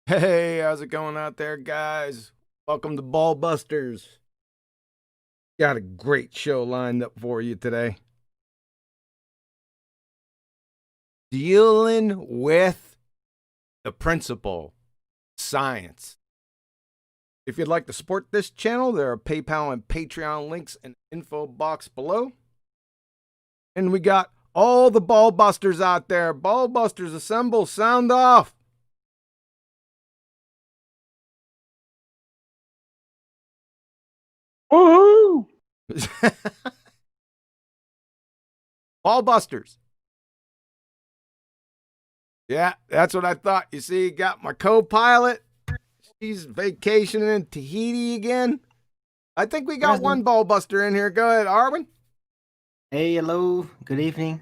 Hey, how's it going out there, guys? Welcome to BALLBUSTERS. Got a great show lined up for you today. Dealing with the principle, science. If you'd like to support this channel, there are PayPal and Patreon links in the info box below. And we got all the BALLBUSTERS out there. BALLBUSTERS, assemble, sound off. Woohoo! BALLBUSTERS. Yeah, that's what I thought. You see, got my co-pilot. She's vacationing in Tahiti again. I think we got one BALLBUSTER in here. Go ahead, Arwen. Hey, hello. Good evening.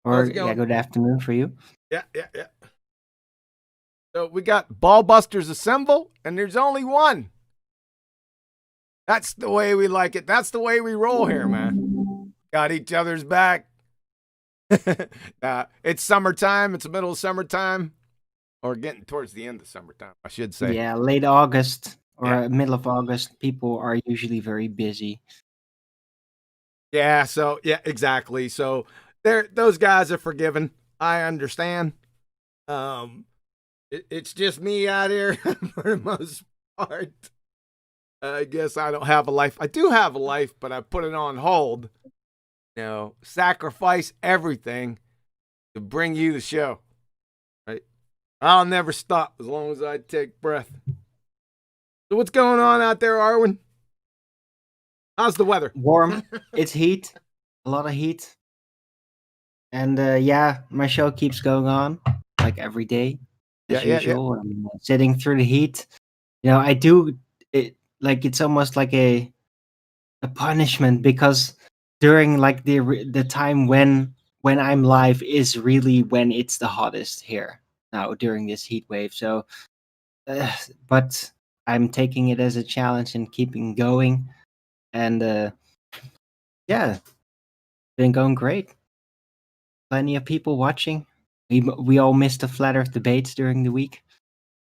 How's Or it going? good afternoon for you. Yeah. So we got BALLBUSTERS assemble, and there's only one. That's the way we like it. That's the way we roll here, man. Got each other's back. It's summertime. It's the middle of summertime. Or getting towards the end of summertime, I should say. Yeah, late August or middle of August, people are usually very busy. Yeah, exactly. So those guys are forgiven. I understand. It's just me out here for the most part. I guess I don't have a life. I do have a life, but I put it on hold. You know, sacrifice everything to bring you the show. Right? I'll never stop as long as I take breath. So what's going on out there, Arwen? How's the weather? Warm. It's heat. A lot of heat. And yeah, my show keeps going on like every day as usual. I'm sitting through the heat. You know, I do it like it's almost like a punishment because during like the time when I'm live is really when it's the hottest here now during this heat wave. So, but I'm taking it as a challenge and keeping going, and yeah, been going great. Plenty of people watching. We all missed the flat Earth debates during the week.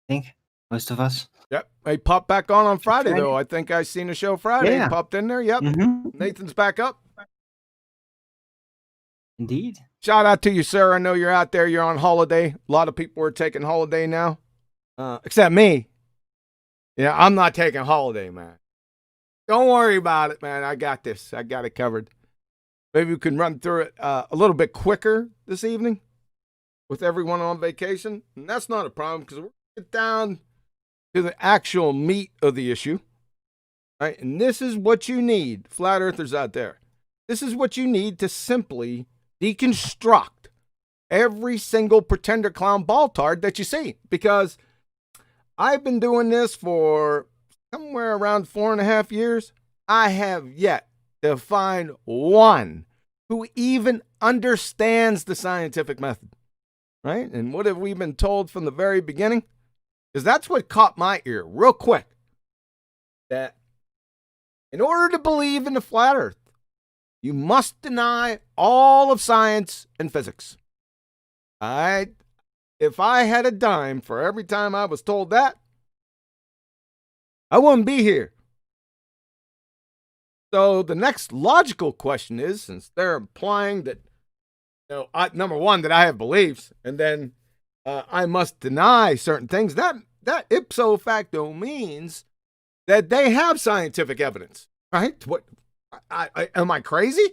I think most of us. Yep. He popped back on Friday, though. I think I seen a show Friday. Yeah. He popped in there. Yep. Nathan's back up. Indeed. Shout out to you, sir. I know you're out there. You're on holiday. A lot of people are taking holiday now, except me. Yeah, I'm not taking holiday, man. Don't worry about it, man. I got this. I got it covered. Maybe we can run through it a little bit quicker this evening with everyone on vacation. And that's not a problem because we're going to get down to the actual meat of the issue. Right? And this is what you need, flat earthers out there. This is what you need to simply deconstruct every single pretender clown baltard that you see. Because I've been doing this for somewhere around 4.5 years. I have yet to find one who even understands the scientific method. Right? And what have we been told from the very beginning? Because that's what caught my ear real quick. That in order to believe in the flat earth, you must deny all of science and physics. If I had a dime for every time I was told that, I wouldn't be here. So the next logical question is, since they're implying that, number one, that I have beliefs, and then I must deny certain things, that ipso facto means that they have scientific evidence, right? What? Am I crazy?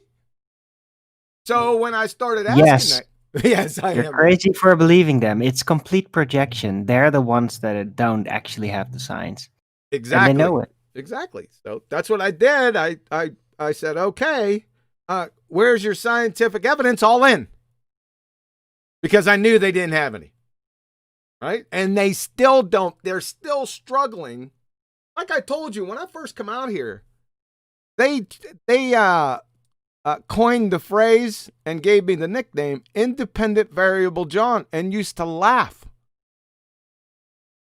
So when I started asking that, yes, I am. You're crazy for believing them. It's complete projection. They're the ones that don't actually have the science. Exactly. And they know it. Exactly. So that's what I did. I said, okay, where's your scientific evidence? All in. Because I knew they didn't have any. Right? And they still don't. They're still struggling. Like I told you, when I first come out here, they coined the phrase and gave me the nickname Independent Variable John and used to laugh.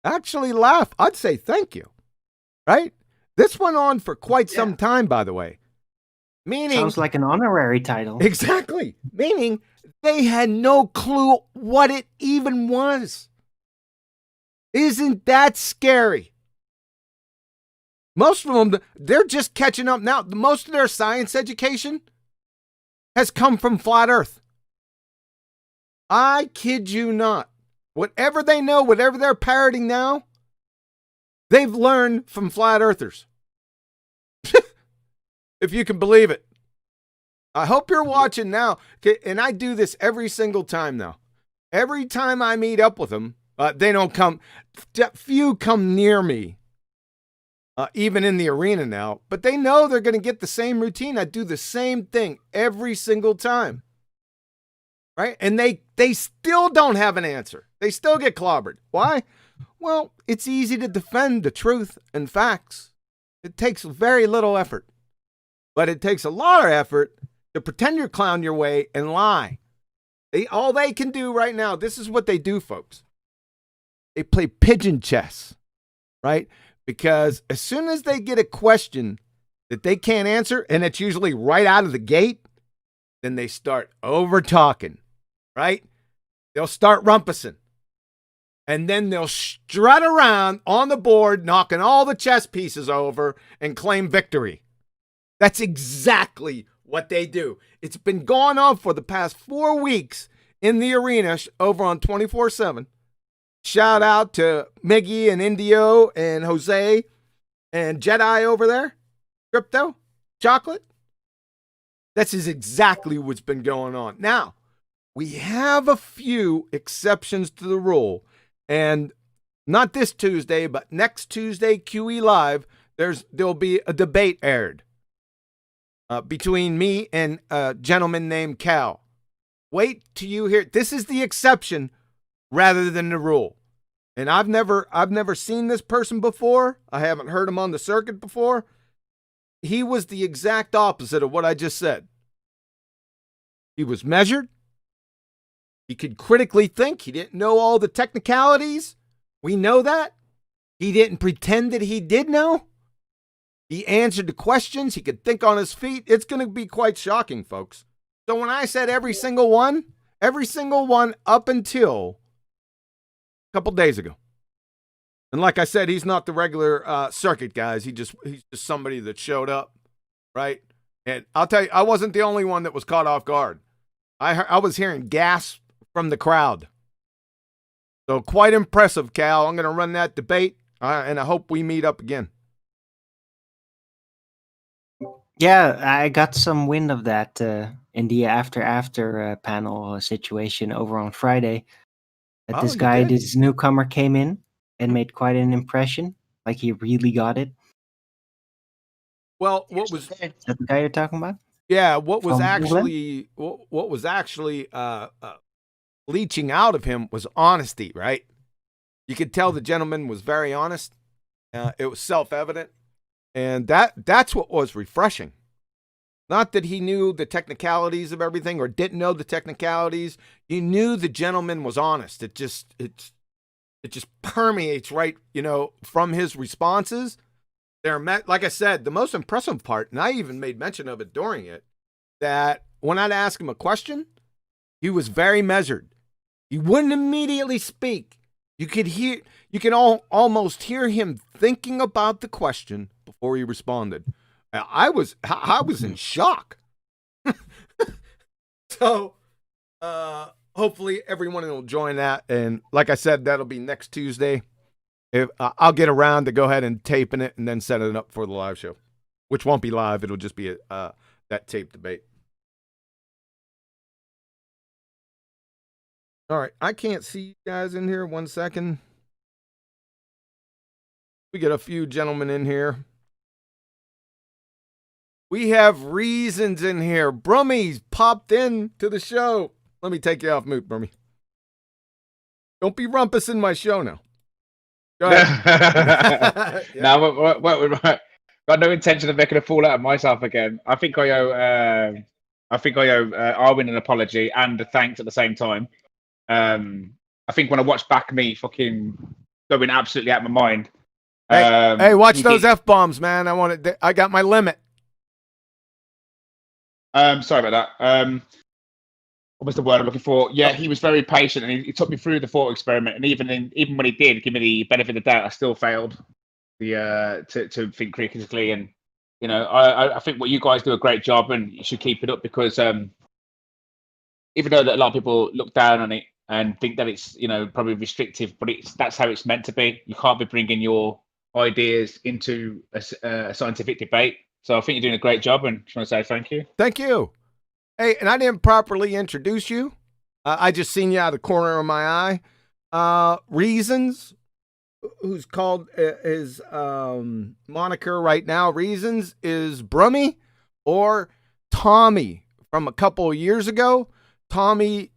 Actually laugh. I'd say thank you. Right? This went on for quite some time, by the way. Meaning, sounds like an honorary title. Exactly. Meaning they had no clue what it even was. Isn't that scary? Most of them, they're just catching up now. Most of their science education has come from flat Earth. I kid you not. Whatever they know, whatever they're parroting now, they've learned from flat earthers. If you can believe it. I hope you're watching now. And I do this every single time now. Every time I meet up with them, they don't come. Few come near me, even in the arena now. But they know they're going to get the same routine. I do the same thing every single time. Right? And they still don't have an answer. They still get clobbered. Why? Well, it's easy to defend the truth and facts. It takes very little effort. But it takes a lot of effort to pretend you're clown your way and lie. All they can do right now, this is what they do, folks. They play pigeon chess, right? Because as soon as they get a question that they can't answer, and it's usually right out of the gate, then they start over-talking, right? They'll start rumpusing. And then they'll strut around on the board, knocking all the chess pieces over and claim victory. That's exactly what they do. It's been going on for the past 4 weeks in the arena over on 24/7. Shout out to Miggy and Indio and Jose and Jedi over there. Crypto, Chocolate. This is exactly what's been going on. Now, we have a few exceptions to the rule. And not this Tuesday, but next Tuesday, QE Live, there'll be a debate aired between me and a gentleman named Cal. Wait till you hear. This is the exception rather than the rule. And I've never seen this person before. I haven't heard him on the circuit before. He was the exact opposite of what I just said. He was measured. He could critically think. He didn't know all the technicalities. We know that. He didn't pretend that he did know. He answered the questions. He could think on his feet. It's going to be quite shocking, folks. So when I said every single one up until a couple days ago. And like I said, he's not the regular circuit guys. He's just somebody that showed up, right? And I'll tell you, I wasn't the only one that was caught off guard. I was hearing gasps from the crowd. So quite impressive, Cal. I'm going to run that debate, and I hope we meet up again. Yeah, I got some wind of that in the after panel situation over on Friday. That this guy, this newcomer, came in and made quite an impression. Like he really got it. Well, what was that the guy you're talking about? Yeah, what was actually leaching out of him was honesty, right? You could tell the gentleman was very honest. It was self-evident. And that's what was refreshing. Not that he knew the technicalities of everything or didn't know the technicalities. You knew the gentleman was honest. It just permeates right, from his responses. Like I said, the most impressive part, and I even made mention of it during it, that when I'd ask him a question, he was very measured. He wouldn't immediately speak. You can almost hear him thinking about the question before he responded. I was in shock. So, hopefully everyone will join that. And like I said, that'll be next Tuesday. I'll get around to go ahead and taping it and then set it up for the live show, which won't be live. It'll just be that tape debate. All right. I can't see you guys in here. 1 second. We get a few gentlemen in here. We have reasons in here. Brummy's popped in to the show. Let me take you off mute, Brummy. Don't be rumpusing my show now. Go ahead. No, what, got no intention of making a fool out of myself again. I think I owe Arwin an apology and a thanks at the same time. I think when I watched back me fucking going absolutely out of my mind. Hey, watch those F-bombs, man. I got my limit. Sorry about that. what was the word I'm looking for? Yeah, he was very patient, and he took me through the thought experiment. And even when he did give me the benefit of the doubt, I still failed to think critically. And I think what you guys do a great job, and you should keep it up, because even though that a lot of people look down on it and think that it's probably restrictive, but that's how it's meant to be. You can't be bringing your ideas into a scientific debate. So I think you're doing a great job, and just want to say thank you. Thank you. Hey, and I didn't properly introduce you. I just seen you out of the corner of my eye. Reasons, who's called his moniker right now, Reasons, is Brummy or Tommy from a couple of years ago. Tommy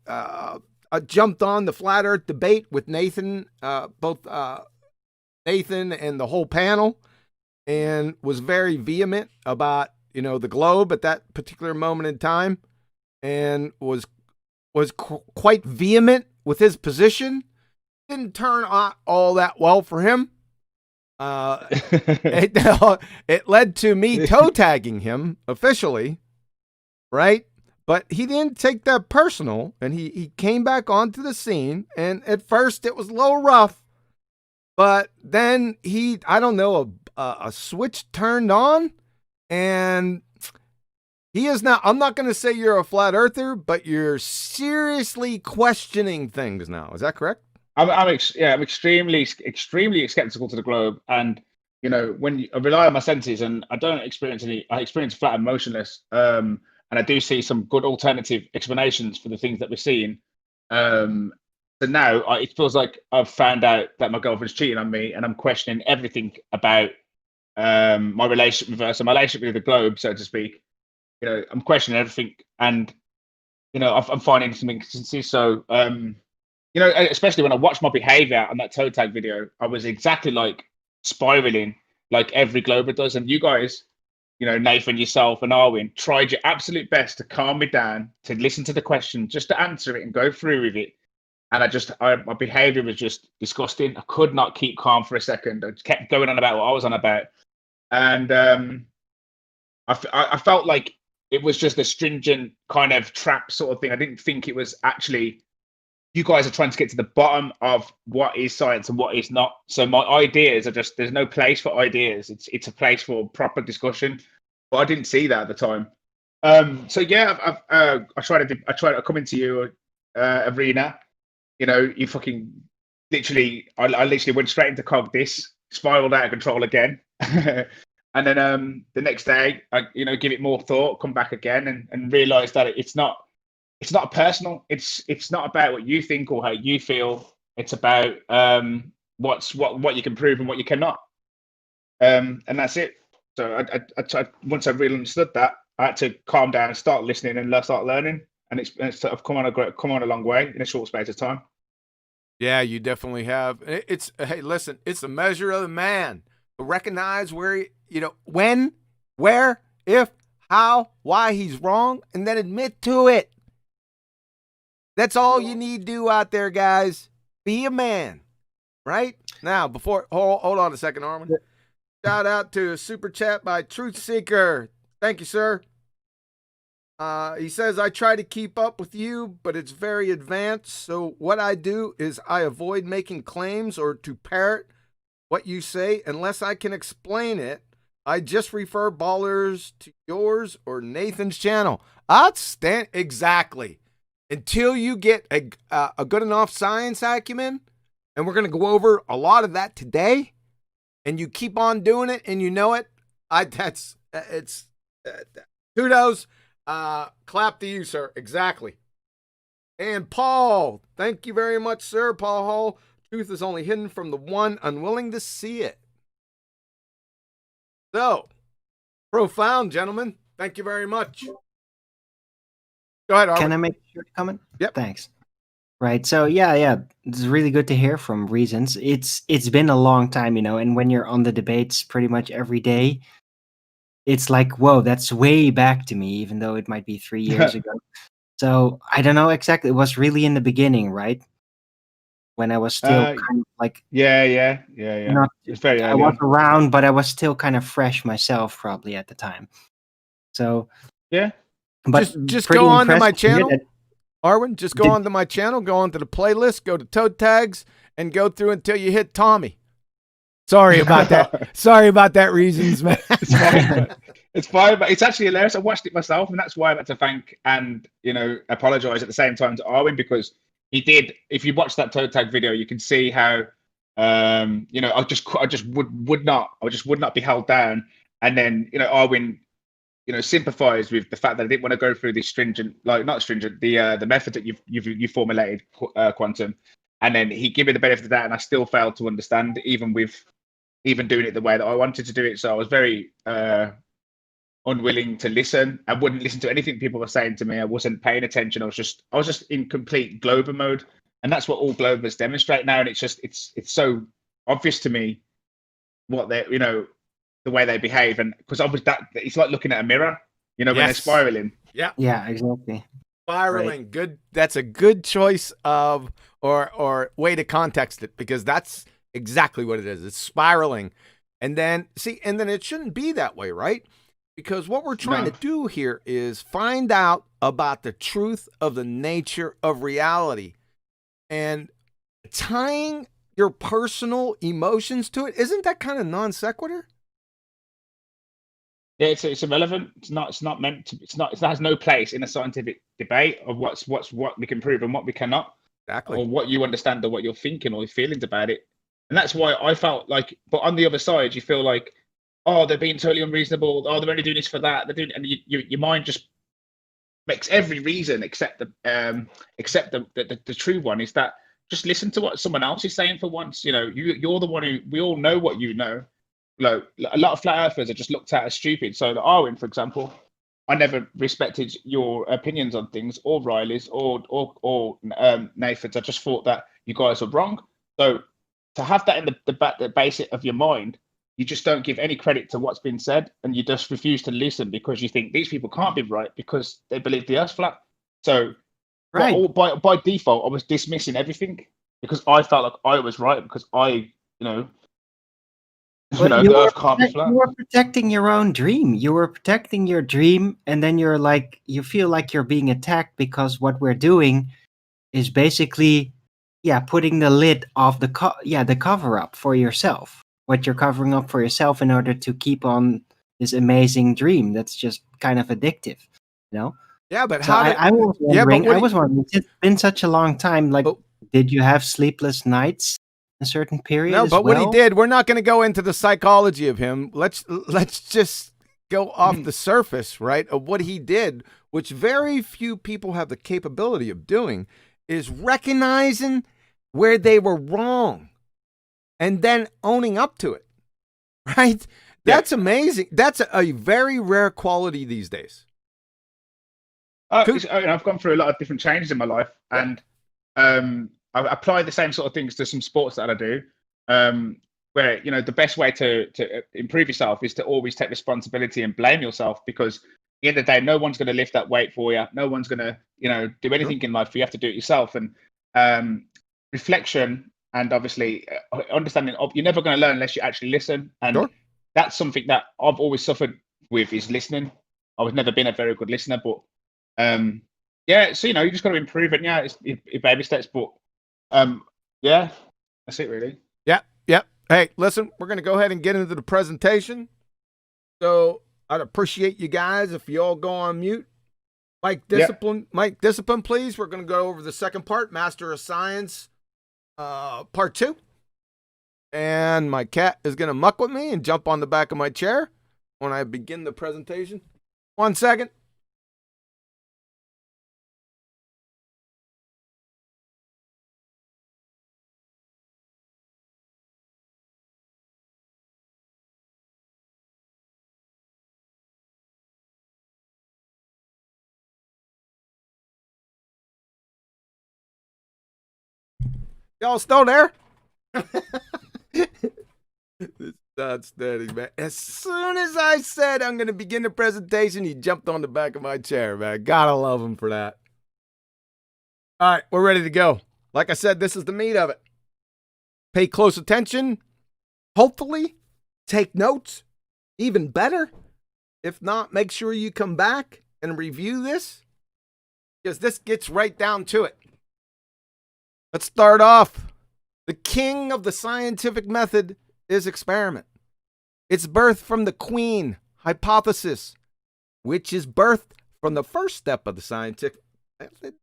jumped on the Flat Earth debate with Nathan, both Nathan and the whole panel, and was very vehement about the globe at that particular moment in time, and was quite vehement with his position. Didn't turn out all that well for him. It led to me toe tagging him officially, right? But he didn't take that personal, and he came back onto the scene. And at first it was a little rough, but then a switch turned on, and he is now, I'm not going to say you're a flat earther, but you're seriously questioning things now. Is that correct? I'm extremely skeptical to the globe, and when I rely on my senses, and I don't experience any. I experience flat and motionless, and I do see some good alternative explanations for the things that we're seeing. So now it feels like I've found out that my girlfriend's cheating on me, and I'm questioning everything about my relationship with her, so my relationship with the globe, so to speak. I'm questioning everything, and I'm finding some inconsistencies. So especially when I watched my behavior on that toe tag video, I was exactly like spiraling, like every glober does. And you guys, Nathan, yourself, and Arwin, tried your absolute best to calm me down, to listen to the question, just to answer it and go through with it. And my behavior was just disgusting. I could not keep calm for a second. I just kept going on about what I was on about, and I felt like it was just a stringent kind of trap sort of thing. I didn't think it was actually, you guys are trying to get to the bottom of what is science and what is not. So my ideas are just, there's no place for ideas. It's a place for proper discussion. But I didn't see that at the time. So yeah, I tried to come into your arena. You fucking literally, I literally went straight into cog this, spiraled out of control again. And then the next day, I give it more thought, come back again, and realize that it's not personal. It's not about what you think or how you feel. It's about what you can prove and what you cannot. And that's it. So I once I really understood that, I had to calm down and start listening and start learning. And I've come on a long way in a short space of time. Yeah, you definitely have. Hey, listen, it's a measure of the man to recognize where when, where, if, how, why he's wrong, and then admit to it. That's all you need to do out there, guys. Be a man, right? Now, before hold on a second, Armin. Shout out to a super chat by Truth Seeker. Thank you, sir. He says, I try to keep up with you, but it's very advanced. So what I do is I avoid making claims or to parrot what you say unless I can explain it. I just refer ballers to yours or Nathan's channel. Outstanding. Exactly. Until you get a good enough science acumen, and we're going to go over a lot of that today, and you keep on doing it, and you know it. It's kudos. Clap to you, sir. Exactly. And Paul, thank you very much, sir. Paul Hall. Truth is only hidden from the one unwilling to see it. So, profound, gentlemen. Thank you very much. Go ahead, Armin. Can I make a short comment? Yep. Thanks. Right. So yeah, it's really good to hear from Reasons. It's been a long time, and when you're on the debates pretty much every day, it's like, whoa, that's way back to me, even though it might be 3 years ago. So I don't know exactly. It was really in the beginning, right? When I was still kind of like, yeah. Not, It's very I was around, but I was still kind of fresh myself, probably at the time. So yeah. but just go on to my channel. Arwen, just go onto my channel, go onto the playlist, go to Toad Tags, and go through until you hit Tommy. Sorry about that. Sorry about that, Reasons, man. It's fine. It's fine, but it's actually hilarious. I watched it myself, and that's why I had to thank and apologize at the same time to Arwen, because he did. If you watch that toe tag video, you can see how I just would not be held down, and then Arwen sympathized with the fact that I didn't want to go through this stringent, not stringent, the method that you've formulated, Quantum, and then he gave me the benefit of that, and I still failed to understand, even doing it the way that I wanted to do it. So I was very unwilling to listen. I wouldn't listen to anything people were saying to me. I wasn't paying attention. I was just in complete Glober mode, and that's what all Globers demonstrate now. And it's so obvious to me what they're the way they behave, and because obviously that it's like looking at a mirror, when they're spiraling. Yeah, exactly. Spiraling. Right. Good. That's a good choice of or way to context it, because that's exactly what it is. It's spiraling. And then it shouldn't be that way, right? Because what we're trying to do here is find out about the truth of the nature of reality, and tying your personal emotions to it. Isn't that kind of non sequitur? Yeah, it's irrelevant. It's not meant to. It has no place in a scientific debate of what we can prove and what we cannot. Exactly. Or what you understand or what you're thinking or your feelings about it. And that's why I felt like, but on the other side, you feel like, oh, they're being totally unreasonable. Oh, they're only doing this for that. They're doing, and your mind just makes every reason except the true one is that just listen to what someone else is saying for once. You're the one who, we all know what you know. A lot of flat earthers are just looked at as stupid. So the Arwen, for example, I never respected your opinions on things, or Riley's, or Nathan's. I just thought that you guys were wrong. So to have that in the basic of your mind, you just don't give any credit to what's been said, and you just refuse to listen because you think these people can't be right because they believe the Earth's flat. So by default, I was dismissing everything because I felt like I was right because the Earth can't be flat. You were protecting your own dream. You were protecting your dream, and then you feel like you're being attacked because what we're doing is basically, putting the lid off the cover up for yourself. What you're covering up for yourself in order to keep on this amazing dream that's just kind of addictive, Yeah, but so I was wondering. It's been such a long time. Did you have sleepless nights? A certain period. No, but what he did, we're not going to go into the psychology of him. Let's just go off the surface, right, of what he did, which very few people have the capability of doing, is recognizing where they were wrong and then owning up to it, right? That's amazing. That's a very rare quality these days. I've gone through a lot of different changes in my life, and I apply the same sort of things to some sports that I do, where the best way to improve yourself is to always take responsibility and blame yourself, because at the end of the day, no one's going to lift that weight for you. No one's going to do anything in life. You have to do it yourself. And reflection and obviously understanding you're never going to learn unless you actually listen. And that's something that I've always suffered with, is listening. I've never been a very good listener, but so you just got to improve it. Yeah, it's baby steps, but that's it really. Yep. Hey, listen, we're going to go ahead and get into the presentation. So I'd appreciate you guys if you all go on mute. Mike Discipline, please. We're going to go over the second part, Master of Science, part 2. And my cat is going to muck with me and jump on the back of my chair when I begin the presentation. 1 second. Y'all still there? That's steady, man. As soon as I said I'm going to begin the presentation, he jumped on the back of my chair, man. Gotta love him for that. All right, we're ready to go. Like I said, this is the meat of it. Pay close attention. Hopefully, take notes. Even better. If not, make sure you come back and review this. because this gets right down to it. Let's start off. The king of the scientific method is experiment. It's birthed from the queen hypothesis, which is birthed from the first step of the scientific method.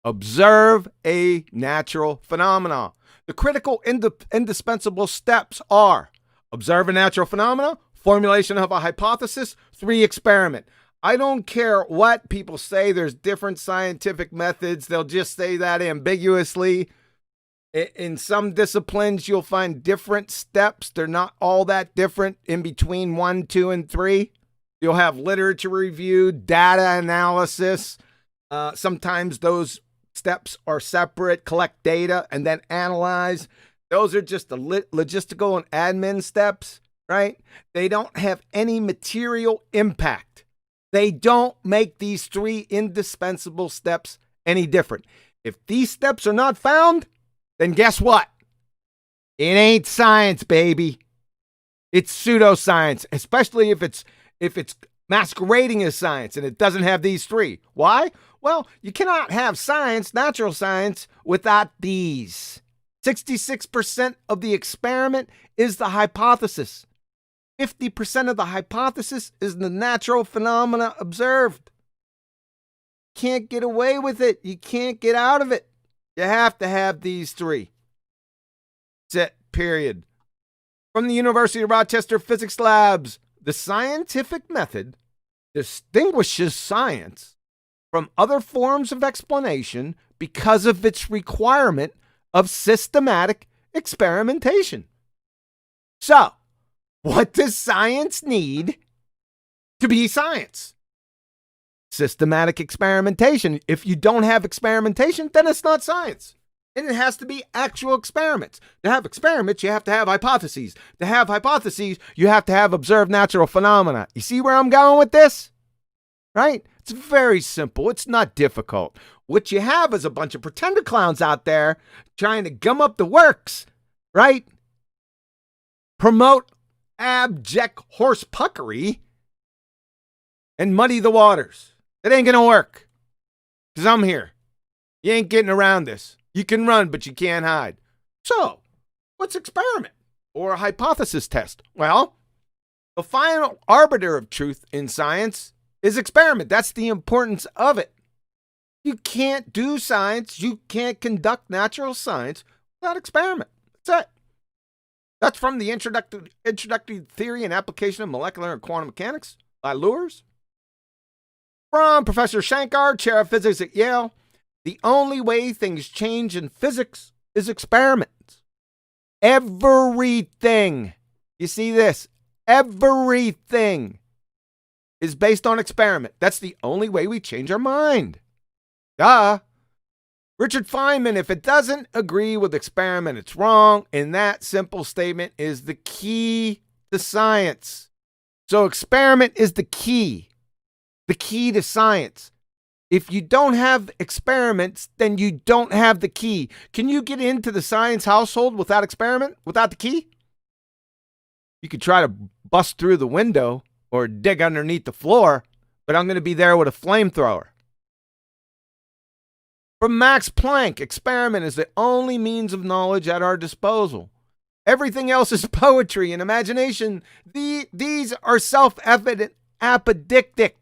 Observe a natural phenomena. The critical indispensable steps are observe a natural phenomena, formulation of a hypothesis, 3, experiment. I don't care what people say. There's different scientific methods. They'll just say that ambiguously. In some disciplines, you'll find different steps. They're not all that different in between 1, 2, and 3. You'll have literature review, data analysis. Sometimes those steps are separate, collect data, and then analyze. Those are just the logistical and admin steps, right? They don't have any material impact. They don't make these 3 indispensable steps any different. If these steps are not found, then guess what? It ain't science, baby. It's pseudoscience, especially if it's masquerading as science and it doesn't have these 3. Why? Well, you cannot have science, natural science, without these. 66% of the experiment is the hypothesis. 50% of the hypothesis is the natural phenomena observed. Can't get away with it. You can't get out of it. You have to have these 3. That's it, period. From the University of Rochester Physics Labs, the scientific method distinguishes science from other forms of explanation because of its requirement of systematic experimentation. So, what does science need to be science? Systematic experimentation. If you don't have experimentation, then it's not science. And it has to be actual experiments. To have experiments, you have to have hypotheses. To have hypotheses, you have to have observed natural phenomena. You see where I'm going with this? Right? It's very simple. It's not difficult. What you have is a bunch of pretender clowns out there trying to gum up the works, right? Promote abject horse puckery and muddy the waters. It ain't gonna work. Because I'm here. You ain't getting around this. You can run, but you can't hide. So, what's experiment or a hypothesis test? Well, the final arbiter of truth in science is experiment. That's the importance of it. You can't do science. You can't conduct natural science without experiment. That's it. That's from the Introductory Theory and Application of Molecular and Quantum Mechanics by Lieu. From Professor Shankar, Chair of Physics at Yale, the only way things change in physics is experiments. Everything, you see this, everything is based on experiment. That's the only way we change our mind. Duh. Richard Feynman, if it doesn't agree with experiment, it's wrong. And that simple statement is the key to science. So experiment is the key to science. If you don't have experiments, then you don't have the key. Can you get into the science household without experiment, without the key? You could try to bust through the window or dig underneath the floor, but I'm going to be there with a flamethrower. From Max Planck, experiment is the only means of knowledge at our disposal. Everything else is poetry and imagination. These are self-evident, apodictic.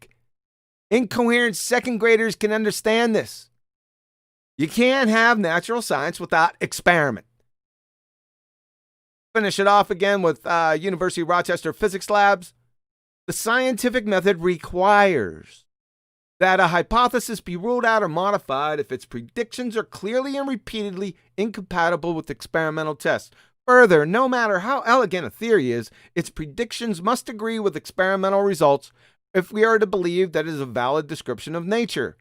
Incoherent second graders can understand this. You can't have natural science without experiment. Finish it off again with University of Rochester Physics Labs. The scientific method requires that a hypothesis be ruled out or modified if its predictions are clearly and repeatedly incompatible with experimental tests. Further, no matter how elegant a theory is, its predictions must agree with experimental results if we are to believe that it is a valid description of nature.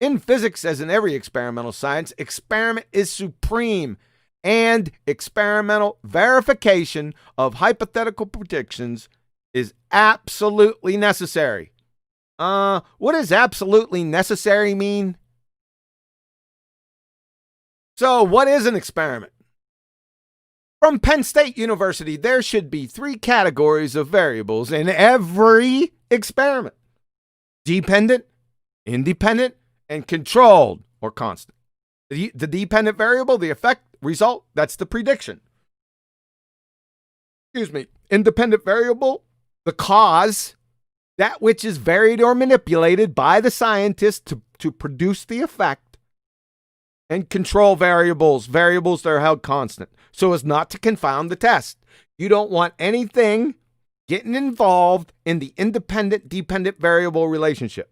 In physics, as in every experimental science, experiment is supreme, and experimental verification of hypothetical predictions is absolutely necessary. What does absolutely necessary mean? So, what is an experiment? From Penn State University, there should be 3 categories of variables in every experiment: dependent, independent, and controlled or constant. The dependent variable, the effect, result, that's the prediction. Excuse me. Independent variable, the cause, that which is varied or manipulated by the scientist to produce the effect. And control variables that are held constant, so as not to confound the test. You don't want anything getting involved in the independent-dependent variable relationship.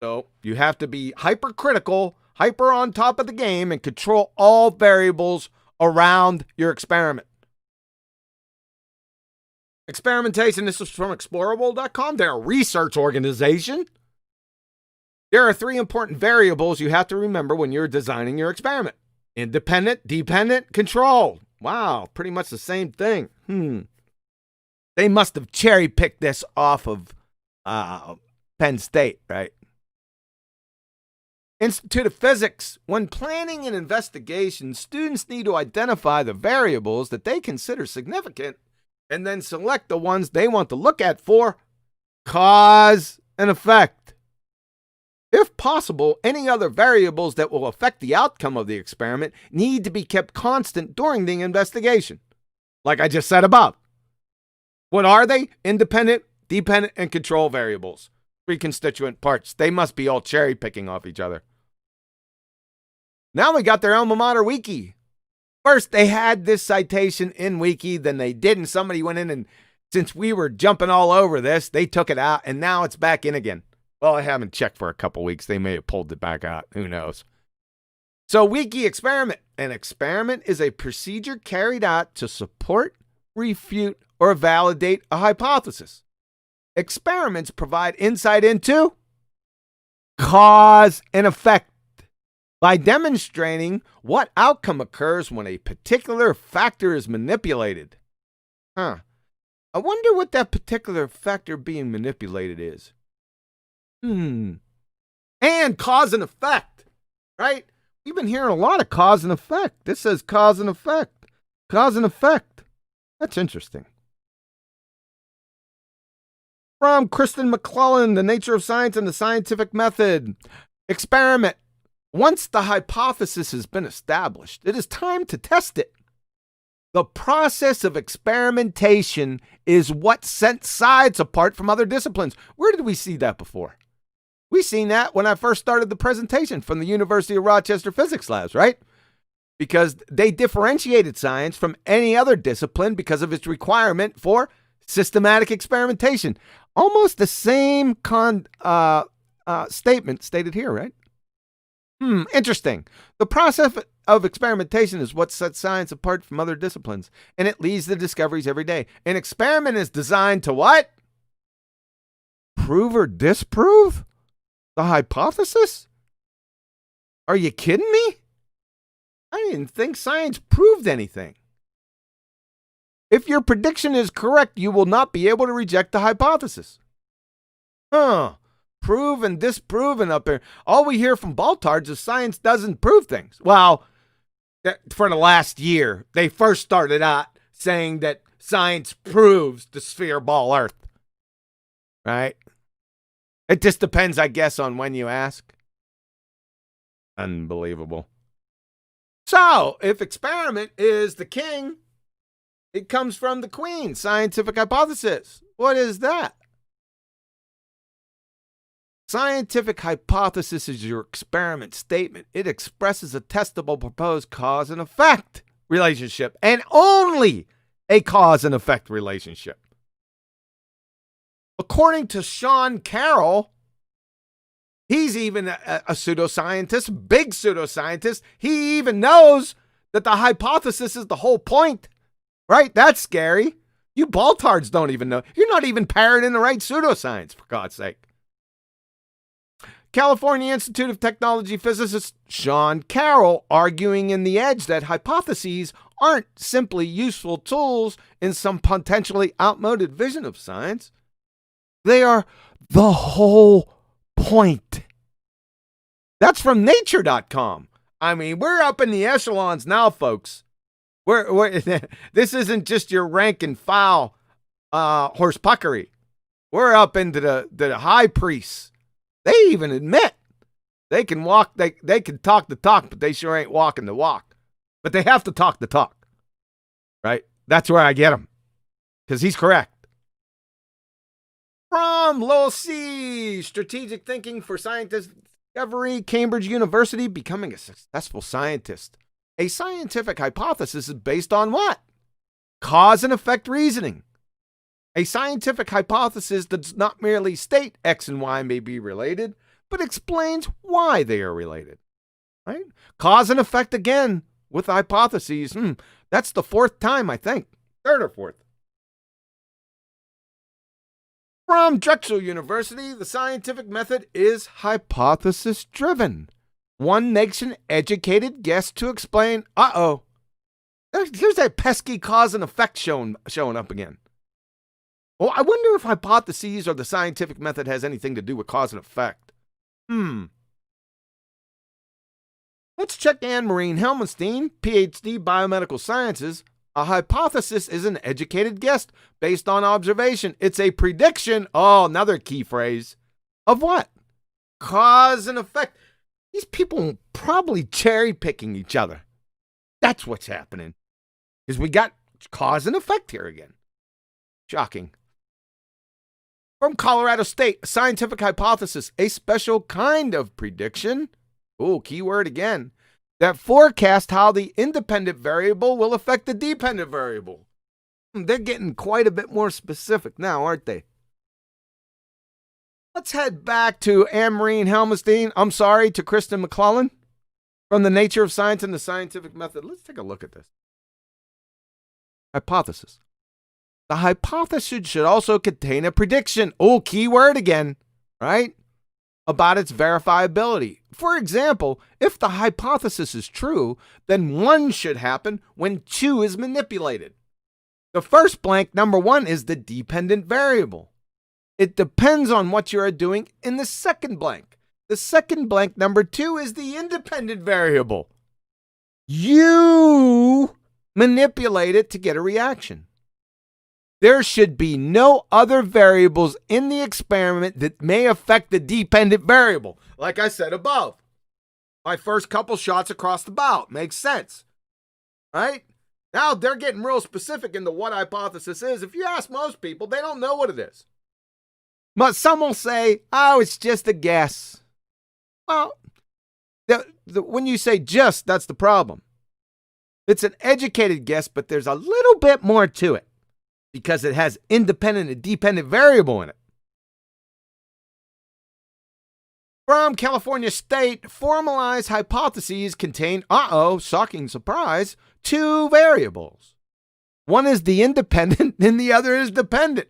So you have to be hypercritical, hyper on top of the game, and control all variables around your experiment. Experimentation, this is from explorable.com. They're a research organization. There are 3 important variables you have to remember when you're designing your experiment. Independent, dependent, control. Wow, pretty much the same thing. They must have cherry-picked this off of Penn State, right? Institute of Physics. When planning an investigation, students need to identify the variables that they consider significant and then select the ones they want to look at for cause and effect. If possible, any other variables that will affect the outcome of the experiment need to be kept constant during the investigation, like I just said above. What are they? Independent, dependent, and control variables. 3 constituent parts. They must be all cherry-picking off each other. Now we got their alma mater wiki. First, they had this citation in wiki, then they didn't. Somebody went in and, since we were jumping all over this, they took it out, and now it's back in again. Well, I haven't checked for a couple weeks. They may have pulled it back out. Who knows? So, wiki experiment. An experiment is a procedure carried out to support, refute, or validate a hypothesis. Experiments provide insight into cause and effect by demonstrating what outcome occurs when a particular factor is manipulated. I wonder what that particular factor being manipulated is. And cause and effect, right? We've been hearing a lot of cause and effect. This says cause and effect. Cause and effect. That's interesting. From Kristen McClellan, The Nature of Science and the Scientific Method. Experiment. Once the hypothesis has been established, it is time to test it. The process of experimentation is what sets science apart from other disciplines. Where did we see that before? We seen that when I first started the presentation from the University of Rochester Physics Labs, right? Because they differentiated science from any other discipline because of its requirement for systematic experimentation. Almost the same statement stated here, right? Interesting. The process of experimentation is what sets science apart from other disciplines, and it leads to discoveries every day. An experiment is designed to what? Prove or disprove the hypothesis? Are you kidding me? I didn't think science proved anything. If your prediction is correct, you will not be able to reject the hypothesis. Prove and disprove and up there. All we hear from Baltards is science doesn't prove things. Well, for the last year, they first started out saying that science proves the sphere ball Earth. Right? It just depends, I guess, on when you ask. Unbelievable. So, if experiment is the king, it comes from the queen. Scientific hypothesis. What is that? Scientific hypothesis is your experiment statement. It expresses a testable proposed cause and effect relationship, and only a cause and effect relationship. According to Sean Carroll, he's even a pseudoscientist, big pseudoscientist. He even knows that the hypothesis is the whole point, right? That's scary. You Baltards don't even know. You're not even parroting the right pseudoscience, for God's sake. California Institute of Technology physicist Sean Carroll arguing in The Edge that hypotheses aren't simply useful tools in some potentially outmoded vision of science. They are the whole point. That's from nature.com. I mean, we're up in the echelons now, folks. This isn't just your rank and file horsepuckery. We're up into the high priests. They even admit They can walk, they can talk the talk, but they sure ain't walking the walk. But they have to talk the talk, right? That's where I get him, because he's correct. From Lowell C, Strategic Thinking for Scientist Discovery, Cambridge University, becoming a successful scientist. A scientific hypothesis is based on what? Cause and effect reasoning. A scientific hypothesis does not merely state X and Y may be related, but explains why they are related. Right? Cause and effect again with hypotheses. That's the fourth time, I think. Third or fourth. From Drexel University, the scientific method is hypothesis-driven. One makes an educated guess to explain, here's that pesky cause and effect showing up again. Well, I wonder if hypotheses or the scientific method has anything to do with cause and effect. Let's check Anne-Marie Helmenstein, PhD, Biomedical Sciences. A hypothesis is an educated guess based on observation. It's a prediction, another key phrase, of what? Cause and effect. These people probably cherry-picking each other. That's what's happening. Because we got cause and effect here again. Shocking. From Colorado State, a scientific hypothesis, a special kind of prediction, keyword again, that forecast how the independent variable will affect the dependent variable. They're getting quite a bit more specific now, aren't they? Let's head back to Anne-Marie Helmenstein. To Kristen McClellan. From The Nature of Science and the Scientific Method. Let's take a look at this. Hypothesis. The hypothesis should also contain a prediction. Keyword again, right? About its verifiability. For example, if the hypothesis is true, then 1 should happen when 2 is manipulated. The first blank, number 1, is the dependent variable. It depends on what you are doing in the second blank. The second blank, number 2, is the independent variable. You manipulate it to get a reaction. There should be no other variables in the experiment that may affect the dependent variable. Like I said above, my first couple shots across the bow. Makes sense, right? Now they're getting real specific into what hypothesis is. If you ask most people, they don't know what it is. But some will say, it's just a guess. Well, when you say just, that's the problem. It's an educated guess, but there's a little bit more to it, because it has independent and dependent variable in it. From California State, formalized hypotheses contain, shocking surprise, 2 variables. One is the independent and the other is dependent.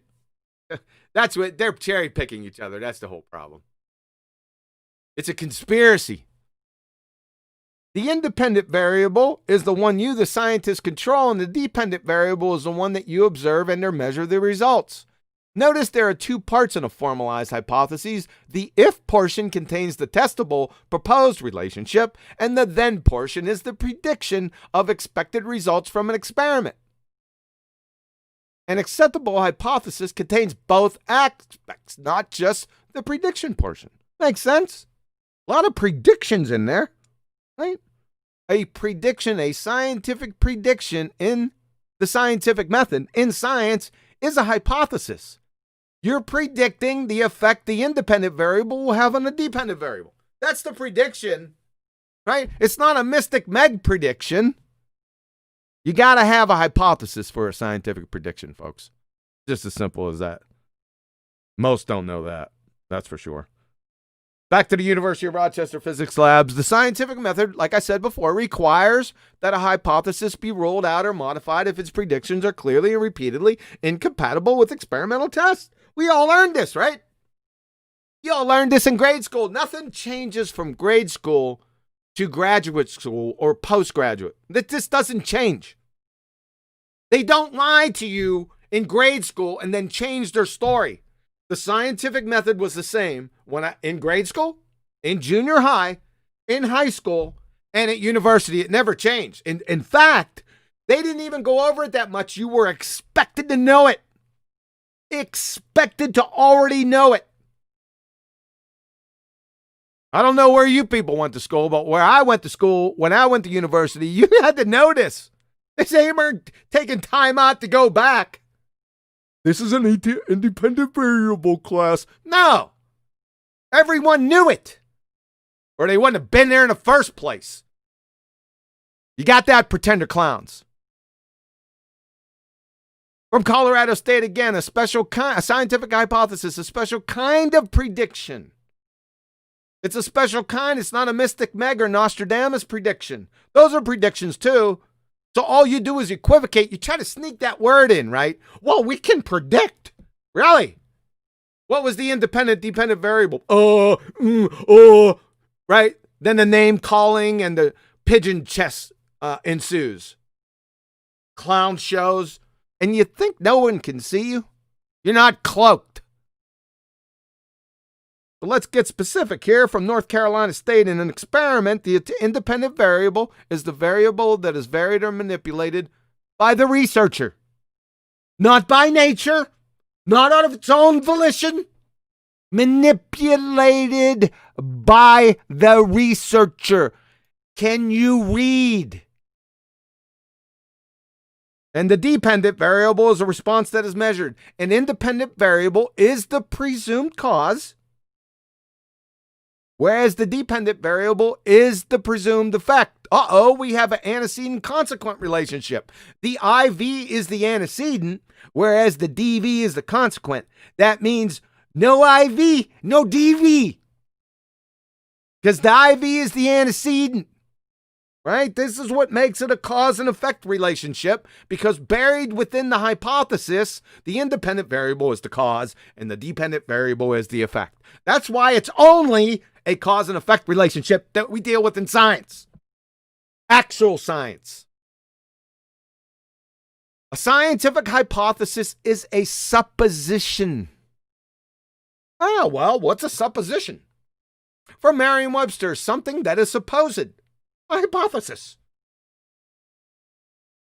That's what they're cherry picking each other. That's the whole problem. It's a conspiracy. The independent variable is the one you, the scientist, control, and the dependent variable is the one that you observe and or measure the results. Notice there are 2 parts in a formalized hypothesis. The if portion contains the testable proposed relationship, and the then portion is the prediction of expected results from an experiment. An acceptable hypothesis contains both aspects, not just the prediction portion. Makes sense? A lot of predictions in there, right? A prediction, a scientific prediction in the scientific method, in science, is a hypothesis. You're predicting the effect the independent variable will have on the dependent variable. That's the prediction, right? It's not a Mystic Meg prediction. You got to have a hypothesis for a scientific prediction, folks. Just as simple as that. Most don't know that. That's for sure. Back to the University of Rochester Physics Labs. The scientific method, like I said before, requires that a hypothesis be ruled out or modified if its predictions are clearly and repeatedly incompatible with experimental tests. We all learned this, right? You all learned this in grade school. Nothing changes from grade school to graduate school or postgraduate. This doesn't change. They don't lie to you in grade school and then change their story. The scientific method was the same in grade school, in junior high, in high school, and at university. It never changed. In fact, they didn't even go over it that much. You were expected to know it. Expected to already know it. I don't know where you people went to school, but where I went to school, when I went to university, you had to know this. This ain't taking time out to go back. This is an independent variable class. No. Everyone knew it. Or they wouldn't have been there in the first place. You got that, pretender clowns? From Colorado State again, a scientific hypothesis, a special kind of prediction. It's a special kind. It's not a Mystic Meg or Nostradamus prediction. Those are predictions too. So all you do is equivocate. You try to sneak that word in, right? Well, we can predict. Really? What was the dependent variable? Right? Then the name calling and the pigeon chess ensues. Clown shows. And you think no one can see you? You're not cloaked. But let's get specific here. From North Carolina State, in an experiment, the independent variable is the variable that is varied or manipulated by the researcher. Not by nature, not out of its own volition. Manipulated by the researcher. Can you read? And the dependent variable is a response that is measured. An independent variable is the presumed cause, whereas the dependent variable is the presumed effect. We have an antecedent-consequent relationship. The IV is the antecedent, whereas the DV is the consequent. That means no IV, no DV. Because the IV is the antecedent. Right? This is what makes it a cause and effect relationship, because buried within the hypothesis, the independent variable is the cause and the dependent variable is the effect. That's why it's only a cause and effect relationship that we deal with in science. Actual science. A scientific hypothesis is a supposition. Oh, well, what's a supposition? From Merriam-Webster, something that is supposed. A hypothesis.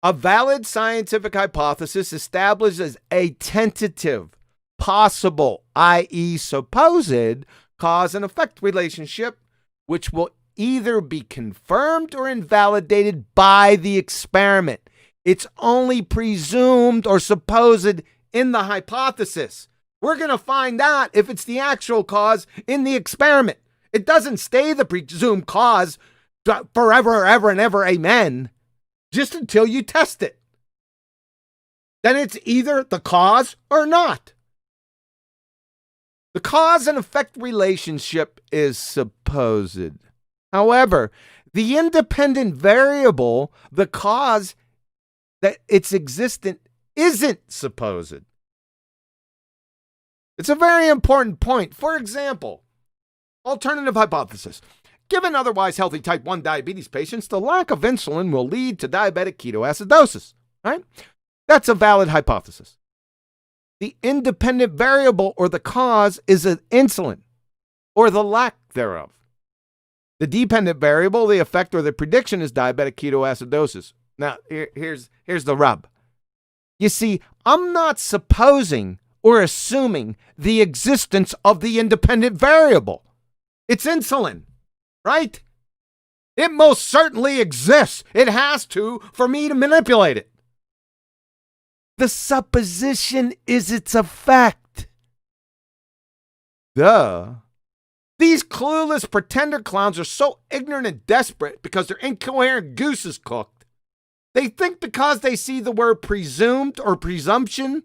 A valid scientific hypothesis establishes a tentative, possible, i.e. supposed, cause and effect relationship, which will either be confirmed or invalidated by the experiment. It's only presumed or supposed in the hypothesis. We're going to find out if it's the actual cause in the experiment. It doesn't stay the presumed cause forever, ever, and ever, amen, just until you test it. Then it's either the cause or not. The cause and effect relationship is supposed. However, the independent variable, the cause that it's existent, isn't supposed. It's a very important point. For example, alternative hypothesis. Given otherwise healthy type 1 diabetes patients, the lack of insulin will lead to diabetic ketoacidosis, right? That's a valid hypothesis. The independent variable or the cause is an insulin or the lack thereof. The dependent variable, the effect or the prediction, is diabetic ketoacidosis. Now, here's the rub. You see, I'm not supposing or assuming the existence of the independent variable. It's insulin. Right? It most certainly exists. It has to for me to manipulate it. The supposition is its effect. These clueless pretender clowns are so ignorant and desperate because their incoherent goose is cooked. They think because they see the word presumed or presumption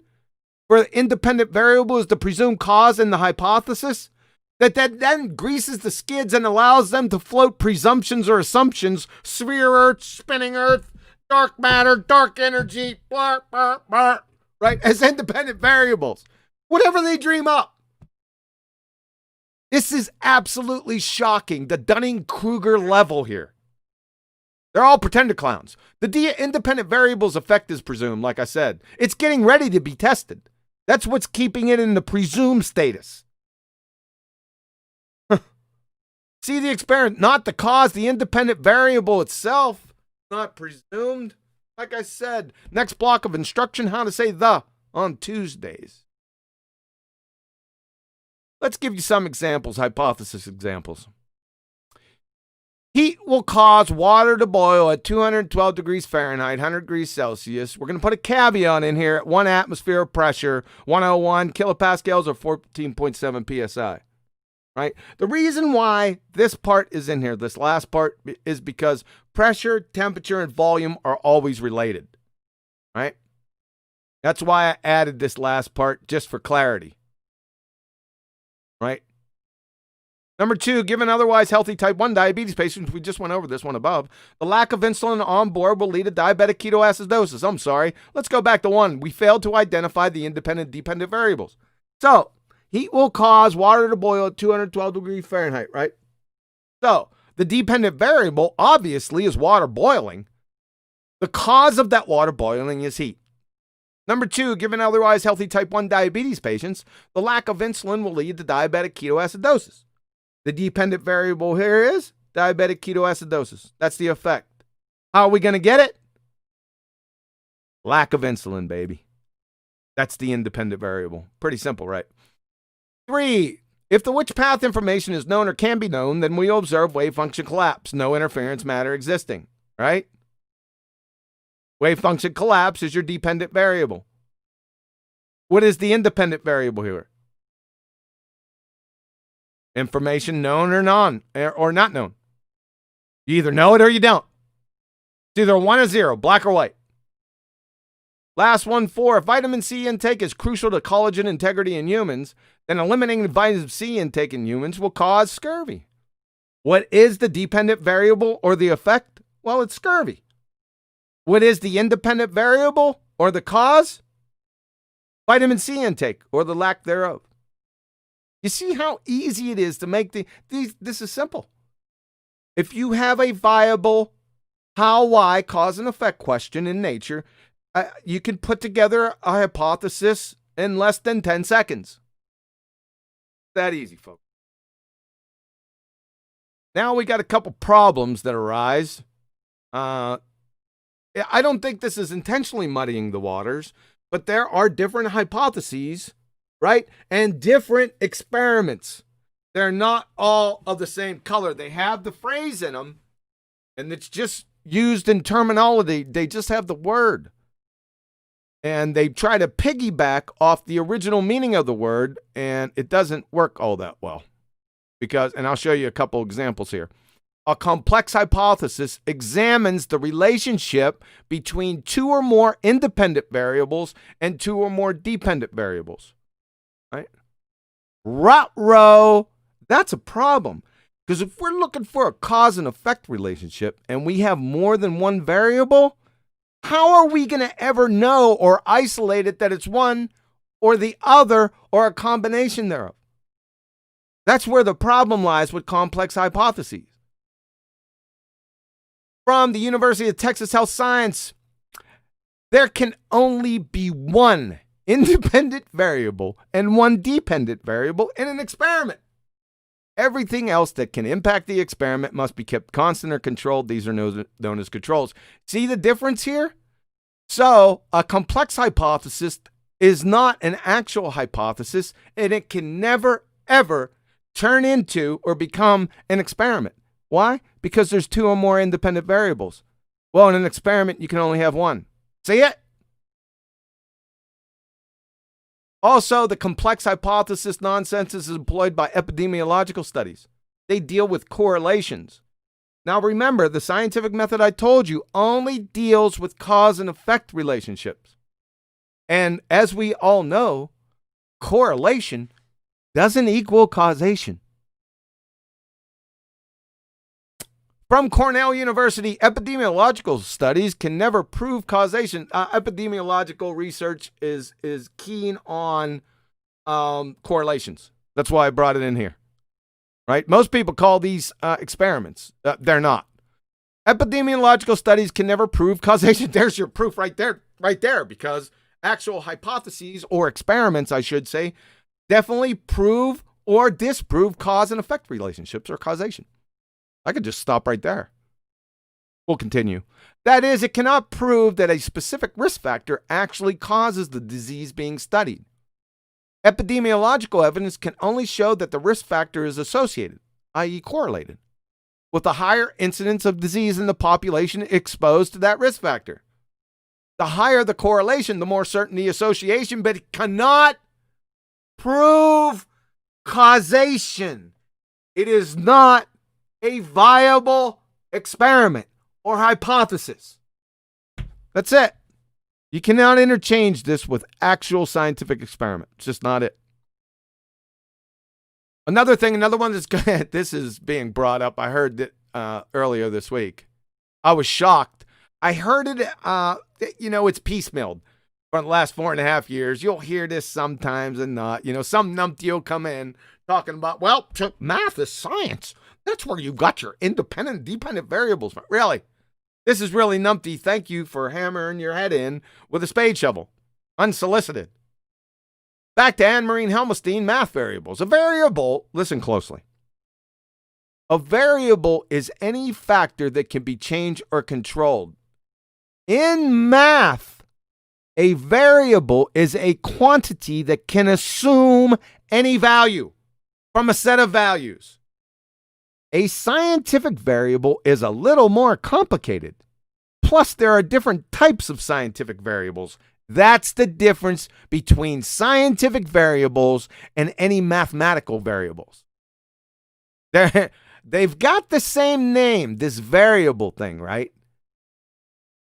for the independent variable is the presumed cause in the hypothesis, that then greases the skids and allows them to float presumptions or assumptions, sphere Earth, spinning Earth, dark matter, dark energy, blah, blah, blah, right, as independent variables, whatever they dream up. This is absolutely shocking, the Dunning-Kruger level here. They're all pretender clowns. The independent variable's effect is presumed, like I said. It's getting ready to be tested. That's what's keeping it in the presumed status. See the experiment, not the cause, the independent variable itself, not presumed. Like I said, next block of instruction, how to say the on Tuesdays. Let's give you some examples, hypothesis examples. Heat will cause water to boil at 212 degrees Fahrenheit, 100 degrees Celsius. We're going to put a caveat in here at 1 atmosphere of pressure, 101 kilopascals or 14.7 psi. Right? The reason why this part is in here, this last part, is because pressure, temperature, and volume are always related. Right? That's why I added this last part, just for clarity. Right? Number 2, given otherwise healthy type 1 diabetes patients, we just went over this one above, the lack of insulin on board will lead to diabetic ketoacidosis. I'm sorry. Let's go back to 1. We failed to identify the independent dependent variables. So, heat will cause water to boil at 212 degrees Fahrenheit, right? So, the dependent variable obviously is water boiling. The cause of that water boiling is heat. Number 2, given otherwise healthy type 1 diabetes patients, the lack of insulin will lead to diabetic ketoacidosis. The dependent variable here is diabetic ketoacidosis. That's the effect. How are we going to get it? Lack of insulin, baby. That's the independent variable. Pretty simple, right? 3, if the which path information is known or can be known, then we observe wave function collapse, no interference matter existing, right? Wave function collapse is your dependent variable. What is the independent variable here? Information known or not known. You either know it or you don't. It's either 1 or 0, black or white. Last one, 4. If vitamin C intake is crucial to collagen integrity in humans, then eliminating vitamin C intake in humans will cause scurvy. What is the dependent variable or the effect? Well, it's scurvy. What is the independent variable or the cause? Vitamin C intake or the lack thereof. You see how easy it is to make this is simple. If you have a viable how, why, cause, and effect question in nature, you can put together a hypothesis in less than 10 seconds. That easy, folks. Now we got a couple problems that arise. I don't think this is intentionally muddying the waters, but there are different hypotheses, right? And different experiments. They're not all of the same color. They have the phrase in them, and it's just used in terminology. They just have the word. And they try to piggyback off the original meaning of the word, and it doesn't work all that well. And I'll show you a couple examples here. A complex hypothesis examines the relationship between 2 or more independent variables and 2 or more dependent variables. Right? Ruh-roh, that's a problem. Because if we're looking for a cause and effect relationship and we have more than one variable, how are we going to ever know or isolate it that it's one or the other or a combination thereof? That's where the problem lies with complex hypotheses. From the University of Texas Health Science, there can only be one independent variable and one dependent variable in an experiment. Everything else that can impact the experiment must be kept constant or controlled. These are known as controls. See the difference here? So, a complex hypothesis is not an actual hypothesis, and it can never, ever turn into or become an experiment. Why? Because there's 2 or more independent variables. Well, in an experiment, you can only have one. See it? Also, the complex hypothesis nonsense is employed by epidemiological studies. They deal with correlations. Now remember, the scientific method I told you only deals with cause and effect relationships. And as we all know, correlation doesn't equal causation. From Cornell University, epidemiological studies can never prove causation. Epidemiological research is keen on correlations. That's why I brought it in here. Right? Most people call these experiments. They're not. Epidemiological studies can never prove causation. There's your proof right there, because actual hypotheses or experiments, I should say, definitely prove or disprove cause and effect relationships or causation. I could just stop right there. We'll continue. That is, it cannot prove that a specific risk factor actually causes the disease being studied. Epidemiological evidence can only show that the risk factor is associated, i.e. correlated, with a higher incidence of disease in the population exposed to that risk factor. The higher the correlation, the more certain the association, but it cannot prove causation. It is not a viable experiment or hypothesis. That's it. You cannot interchange this with actual scientific experiment. It's just not it. Another one that's good, this is being brought up. I heard it earlier this week. I was shocked. I heard it, it's piecemealed. For the last 4.5 years, you'll hear this sometimes and not. Some numpty will come in talking about, well, math is science. That's where you got your independent and dependent variables. Really? This is really numpty. Thank you for hammering your head in with a spade shovel. Unsolicited. Back to Anne-Marie Helmstein, math variables. A variable, listen closely. A variable is any factor that can be changed or controlled. In math, a variable is a quantity that can assume any value from a set of values. A scientific variable is a little more complicated. Plus, there are different types of scientific variables. That's the difference between scientific variables and any mathematical variables. They've got the same name, this variable thing, right?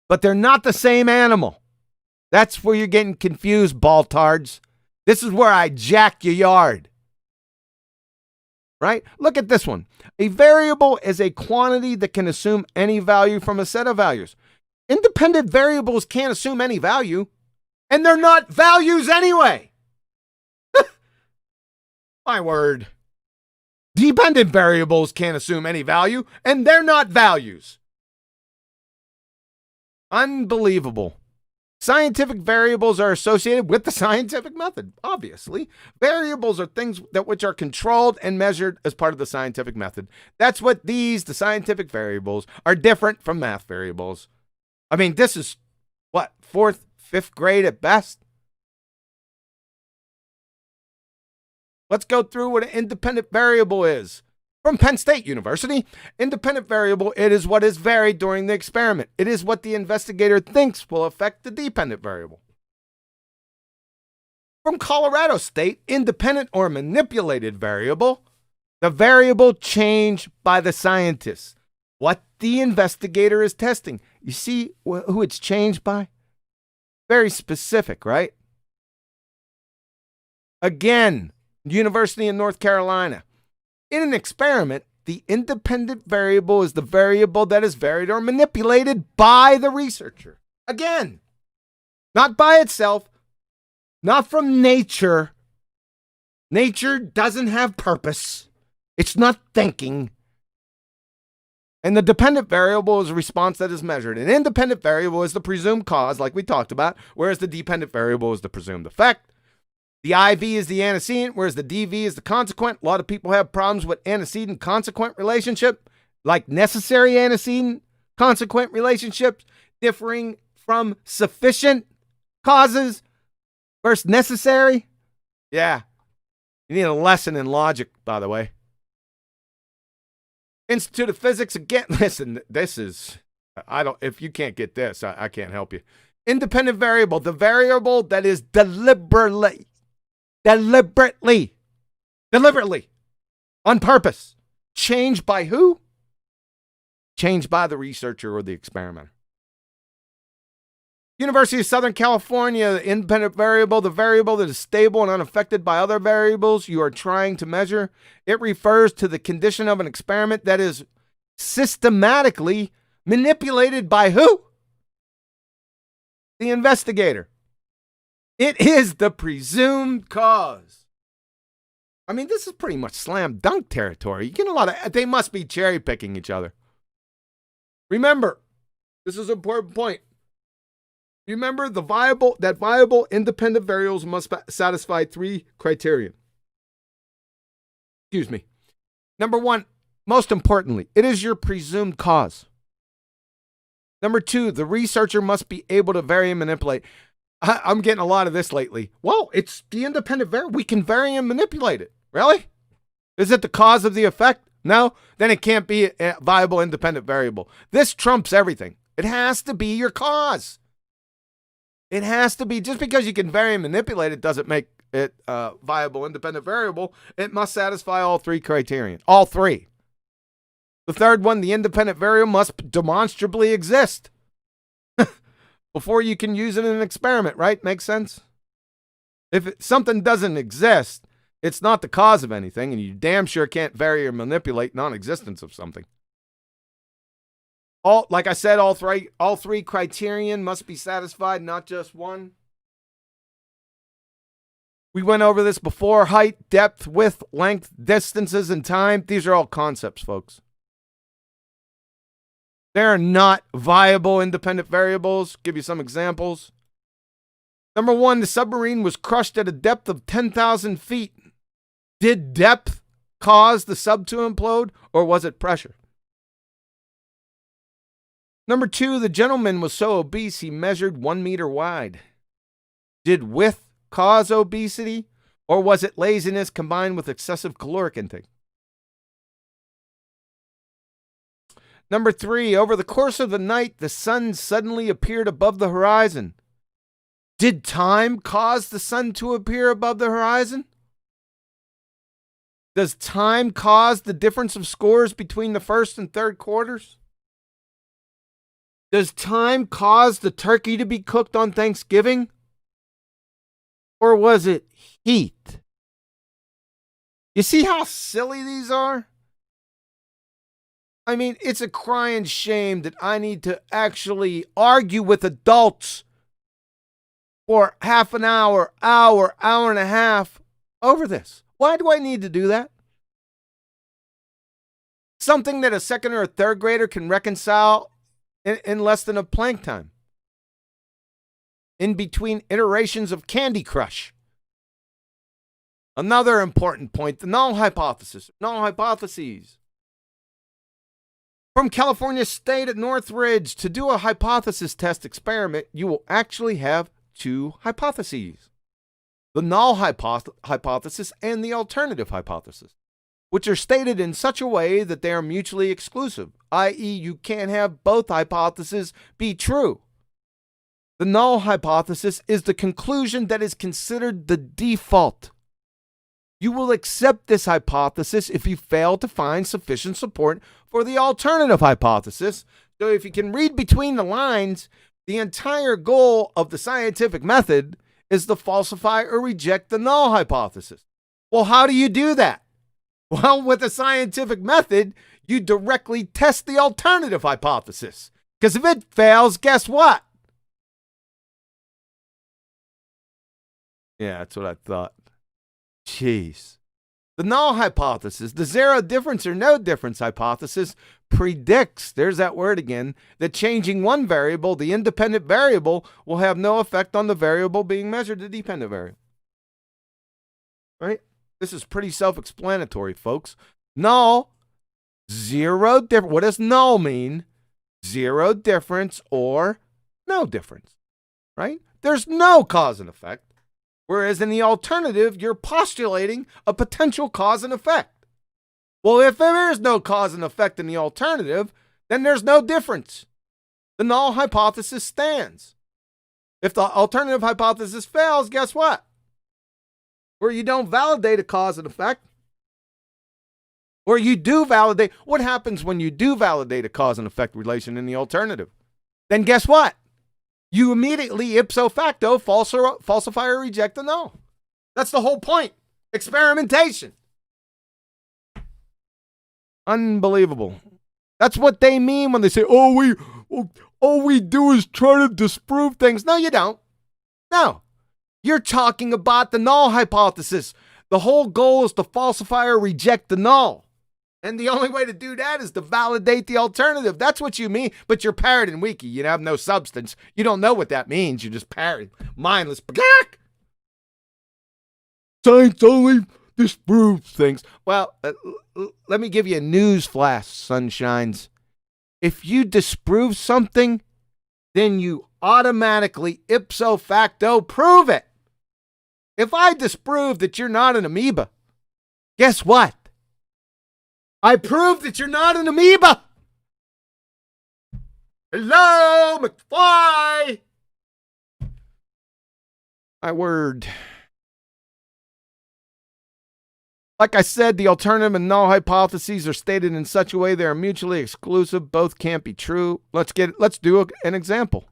But they're not the same animal. That's where you're getting confused, baltards. This is where I jack your yard. Right? Look at this one. A variable is a quantity that can assume any value from a set of values. Independent variables can't assume any value, and they're not values anyway. My word. Dependent variables can't assume any value, and they're not values. Unbelievable. Scientific variables are associated with the scientific method, obviously. Variables are things which are controlled and measured as part of the scientific method. That's what the scientific variables, are different from math variables. I mean, this is, 4th, 5th grade at best? Let's go through what an independent variable is. From Penn State University, independent variable, it is what is varied during the experiment. It is what the investigator thinks will affect the dependent variable. From Colorado State, independent or manipulated variable, the variable changed by the scientists. What the investigator is testing. You see who it's changed by? Very specific, right? Again, University of North Carolina. In an experiment, the independent variable is the variable that is varied or manipulated by the researcher. Again, not by itself, not from nature. Nature doesn't have purpose. It's not thinking. And the dependent variable is a response that is measured. An independent variable is the presumed cause, like we talked about, whereas the dependent variable is the presumed effect. The IV is the antecedent, whereas the DV is the consequent. A lot of people have problems with antecedent-consequent relationship, like necessary antecedent-consequent relationships, differing from sufficient causes versus necessary. Yeah. You need a lesson in logic, by the way. Institute of Physics, again, listen, this is, if you can't get this, I can't help you. Independent variable, the variable that is deliberately, on purpose, changed by who? Changed by the researcher or the experimenter. University of Southern California, the independent variable, the variable that is stable and unaffected by other variables you are trying to measure. It refers to the condition of an experiment that is systematically manipulated by who? The investigator. It is the presumed cause. I mean, this is pretty much slam dunk territory. You get a lot of, they must be cherry picking each other. Remember, this is an important point. Remember, that viable independent variables must satisfy 3 criteria. Excuse me. Number 1, most importantly, it is your presumed cause. Number 2, the researcher must be able to vary and manipulate. I'm getting a lot of this lately. Well, it's the independent variable. We can vary and manipulate it. Really? Is it the cause of the effect? No? Then it can't be a viable independent variable. This trumps everything. It has to be your cause. It has to be. Just because you can vary and manipulate it doesn't make it a viable independent variable. It must satisfy all three criterion. All three. The third one, the independent variable must demonstrably exist before you can use it in an experiment, right? Makes sense? If something doesn't exist, it's not the cause of anything, and you damn sure can't vary or manipulate non-existence of something. Like I said, all three criterion must be satisfied, not just one. We went over this before. Height, depth, width, length, distances, and time. These are all concepts, folks. They're not viable independent variables. Give you some examples. Number one, the submarine was crushed at a depth of 10,000 feet. Did depth cause the sub to implode, or was it pressure? Number two, the gentleman was so obese he measured 1 meter wide. Did width cause obesity, or was it laziness combined with excessive caloric intake? Number three, over the course of the night, the sun suddenly appeared above the horizon. Did time cause the sun to appear above the horizon? Does time cause the difference of scores between the first and third quarters? Does time cause the turkey to be cooked on Thanksgiving? Or was it heat? You see how silly these are? I mean, it's a crying shame that I need to actually argue with adults for half an hour, hour and a half over this. Why do I need to do that? Something that a second or a third grader can reconcile in less than a Planck time. In between iterations of Candy Crush. Another important point, the null hypothesis. Null hypotheses. From California State at Northridge, to do a hypothesis test experiment, you will actually have two hypotheses. The null hypothesis and the alternative hypothesis, which are stated in such a way that they are mutually exclusive, i.e. you can't have both hypotheses be true. The null hypothesis is the conclusion that is considered the default. You will accept this hypothesis if you fail to find sufficient support for the alternative hypothesis. So if you can read between the lines, the entire goal of the scientific method is to falsify or reject the null hypothesis. Well, how do you do that? Well, with the scientific method, you directly test the alternative hypothesis. Because if it fails, guess what? Yeah, that's what I thought. Jeez. The null hypothesis, the zero difference or no difference hypothesis, predicts, there's that word again, that changing one variable, the independent variable, will have no effect on the variable being measured, the dependent variable. Right? This is pretty self-explanatory, folks. Null, zero difference. What does null mean? Zero difference or no difference. Right? There's no cause and effect. Whereas in the alternative, you're postulating a potential cause and effect. Well, if there is no cause and effect in the alternative, then there's no difference. The null hypothesis stands. If the alternative hypothesis fails, guess what? Where you don't validate a cause and effect, or you do validate, what happens when you do validate a cause and effect relation in the alternative? Then guess what? You immediately ipso facto falsify or reject the null. That's the whole point. Experimentation. Unbelievable. That's what they mean when they say, all we do is try to disprove things. No, you don't. No. You're talking about the null hypothesis. The whole goal is to falsify or reject the null. And the only way to do that is to validate the alternative. That's what you mean. But you're parroting wiki. You have no substance. You don't know what that means. You're just parroting. Mindless. Science only disproves things. Well, let me give you a news flash, sunshines. If you disprove something, then you automatically ipso facto prove it. If I disprove that you're not an amoeba, guess what? I proved that you're not an amoeba. Hello, McFly. My word. Like I said, the alternative and null hypotheses are stated in such a way they are mutually exclusive. Both can't be true. Let's do an example.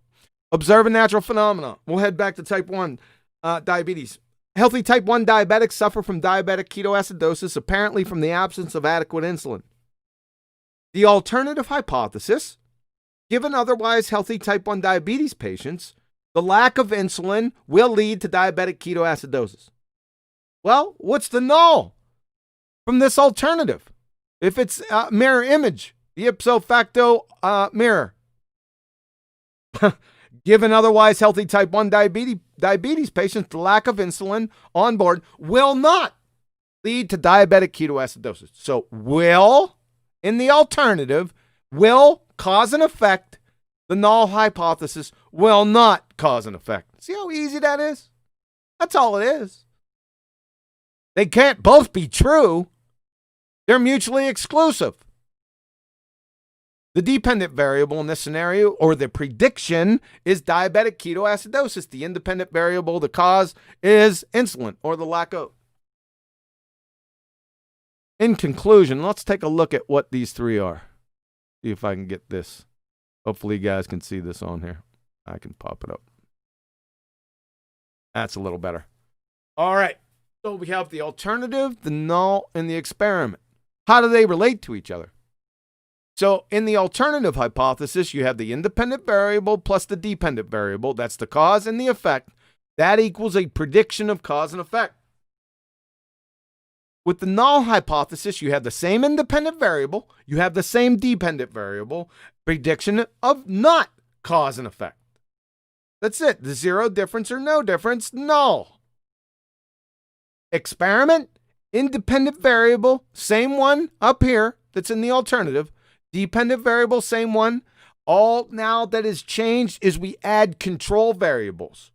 Observe a natural phenomenon. We'll head back to type 1 diabetes. Healthy type 1 diabetics suffer from diabetic ketoacidosis, apparently from the absence of adequate insulin. The alternative hypothesis, given otherwise healthy type 1 diabetes patients, the lack of insulin will lead to diabetic ketoacidosis. Well, what's the null from this alternative? If it's mirror image, the ipso facto mirror. Given otherwise healthy type 1 diabetes patients, the lack of insulin on board will not lead to diabetic ketoacidosis. So will, in the alternative, will cause an effect. The null hypothesis will not cause an effect. See how easy that is? That's all it is. They can't both be true. They're mutually exclusive. The dependent variable in this scenario, or the prediction, is diabetic ketoacidosis. The independent variable, the cause, is insulin, or the lack of. In conclusion, let's take a look at what these three are. See if I can get this. Hopefully you guys can see this on here. I can pop it up. That's a little better. All right. So we have the alternative, the null, and the experiment. How do they relate to each other? So in the alternative hypothesis, you have the independent variable plus the dependent variable. That's the cause and the effect. That equals a prediction of cause and effect. With the null hypothesis, you have the same independent variable. You have the same dependent variable. Prediction of not cause and effect. That's it. The zero difference or no difference, null. Experiment, independent variable, same one up here that's in the alternative. Dependent variable, same one. All now that is changed is we add control variables.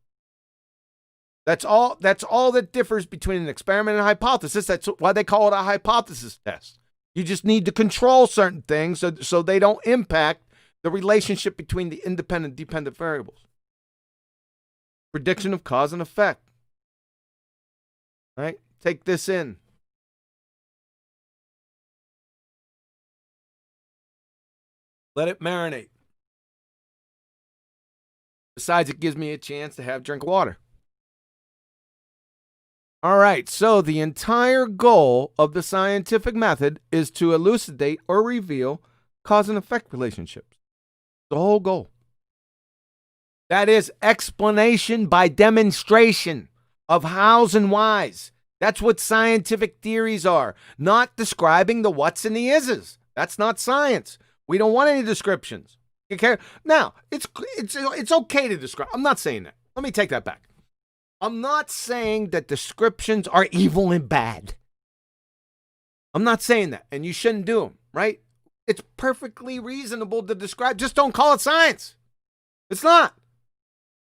That's all that differs between an experiment and a hypothesis. That's why they call it a hypothesis test. You just need to control certain things so they don't impact the relationship between the independent and dependent variables. Prediction of cause and effect. All right? Take this in. Let it marinate. Besides, it gives me a chance to drink water. All right, so the entire goal of the scientific method is to elucidate or reveal cause and effect relationships. The whole goal. That is explanation by demonstration of hows and whys. That's what scientific theories are, not describing the whats and the is's. That's not science. We don't want any descriptions. Okay? Now, it's okay to describe. I'm not saying that. Let me take that back. I'm not saying that descriptions are evil and bad. I'm not saying that, and you shouldn't do them, right? It's perfectly reasonable to describe. Just don't call it science. It's not.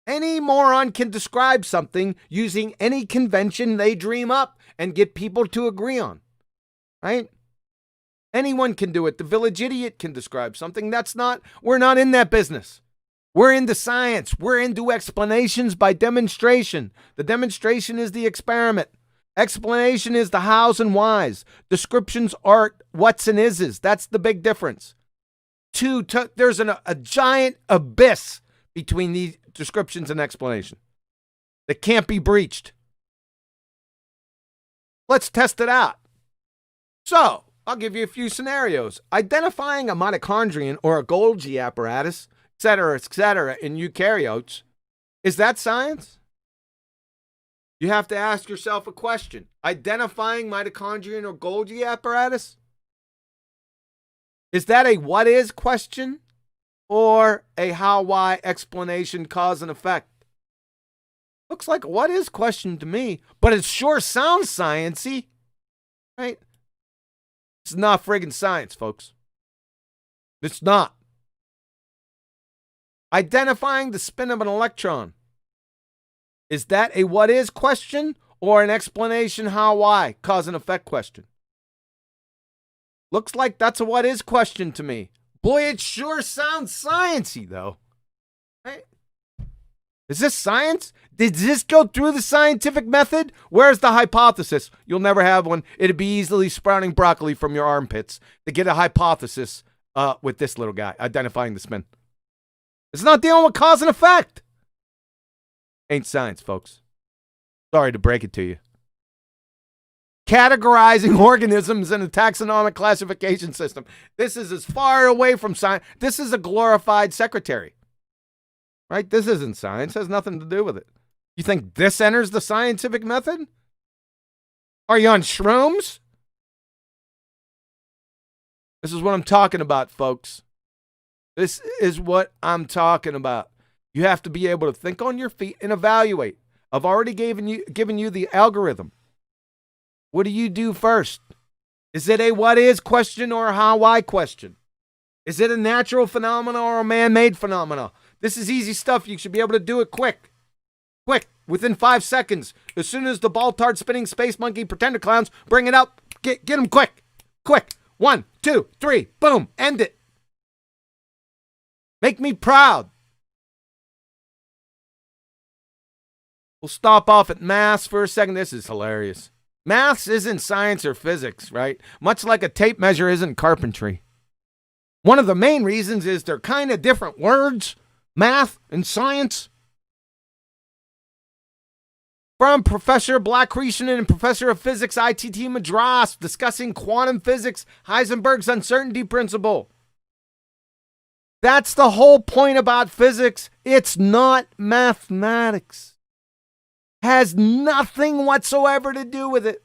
Any moron can describe something using any convention they dream up and get people to agree on, right? Anyone can do it. The village idiot can describe something. We're not in that business. We're into science. We're into explanations by demonstration. The demonstration is the experiment. Explanation is the hows and whys. Descriptions are whats and is's. That's the big difference. There's a giant abyss between these descriptions and explanation that can't be breached. Let's test it out. So, I'll give you a few scenarios. Identifying a mitochondrion or a Golgi apparatus, et cetera, in eukaryotes, is that science? You have to ask yourself a question. Identifying mitochondrion or Golgi apparatus? Is that a what is question or a how, why explanation, cause, and effect? Looks like a what is question to me, but it sure sounds sciencey, right? It's not friggin' science, folks. It's not. Identifying the spin of an electron. Is that a what is question or an explanation, how, why, cause and effect question? Looks like that's a what is question to me. Boy, it sure sounds sciencey, though. Right? Is this science? Did this go through the scientific method? Where's the hypothesis? You'll never have one. It'd be easily sprouting broccoli from your armpits to get a hypothesis with this little guy, identifying the spin. It's not dealing with cause and effect. Ain't science, folks. Sorry to break it to you. Categorizing organisms in a taxonomic classification system. This is as far away from science. This is a glorified secretary. Right? This isn't science. It has nothing to do with it. You think this enters the scientific method? Are you on shrooms? This is what I'm talking about, folks. This is what I'm talking about. You have to be able to think on your feet and evaluate. I've already given you the algorithm. What do you do first? Is it a what is question or a how why question? Is it a natural phenomena or a man-made phenomena? This is easy stuff. You should be able to do it quick. Quick, within 5 seconds. As soon as the ball tart spinning space monkey pretender clowns, bring it up. Get them quick. Quick. 1, 2, 3. Boom. End it. Make me proud. We'll stop off at maths for a second. This is hilarious. Maths isn't science or physics, right? Much like a tape measure isn't carpentry. One of the main reasons is they're kind of different words, math and science. From Professor Blackretion and Professor of Physics, ITT Madras, discussing quantum physics, Heisenberg's uncertainty principle. That's the whole point about physics. It's not mathematics. Has nothing whatsoever to do with it.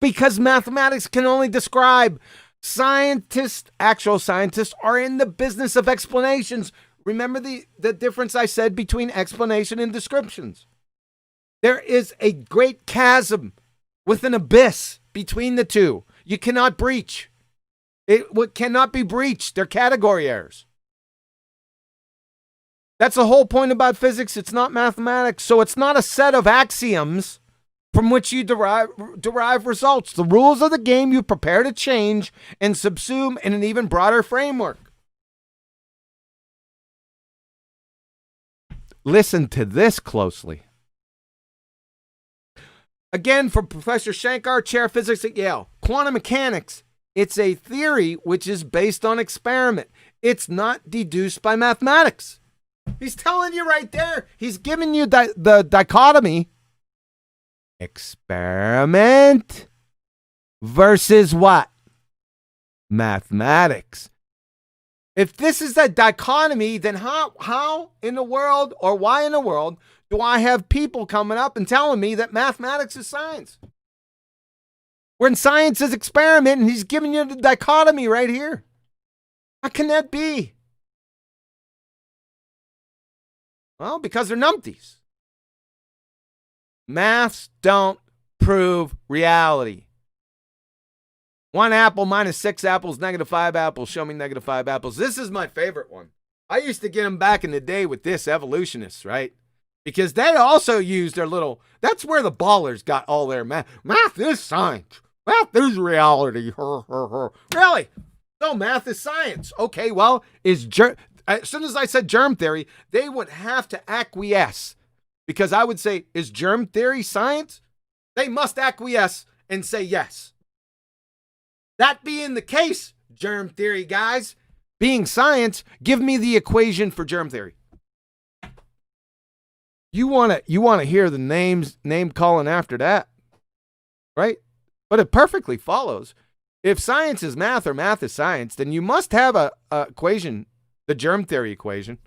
Because mathematics can only describe. Scientists, actual scientists, are in the business of explanations. Remember the difference I said between explanation and descriptions. There is a great chasm with an abyss between the two. You cannot breach. It cannot be breached. They're category errors. That's the whole point about physics. It's not mathematics. So it's not a set of axioms from which you derive results. The rules of the game you prepare to change and subsume in an even broader framework. Listen to this closely. Again, from Professor Shankar, Chair of Physics at Yale. Quantum mechanics. It's a theory which is based on experiment. It's not deduced by mathematics. He's telling you right there. He's giving you the dichotomy. Experiment versus what? Mathematics. If this is the dichotomy, then how in the world or why in the world do I have people coming up and telling me that mathematics is science? When science is experiment and he's giving you the dichotomy right here. How can that be? Well, because they're numpties. Maths don't prove reality. 1 apple minus 6 apples, -5 apples. Show me -5 apples. This is my favorite one. I used to get them back in the day with this evolutionists, right? Because they also used their little, that's where the ballers got all their math. Math is science. Math is reality. Really? No, math is science. Okay, well, as soon as I said germ theory, they would have to acquiesce. Because I would say, is germ theory science? They must acquiesce and say yes. That being the case, germ theory guys, being science, give me the equation for germ theory. You want to hear the name calling after that, right? But it perfectly follows. If science is math or math is science, then you must have a equation, the germ theory equation.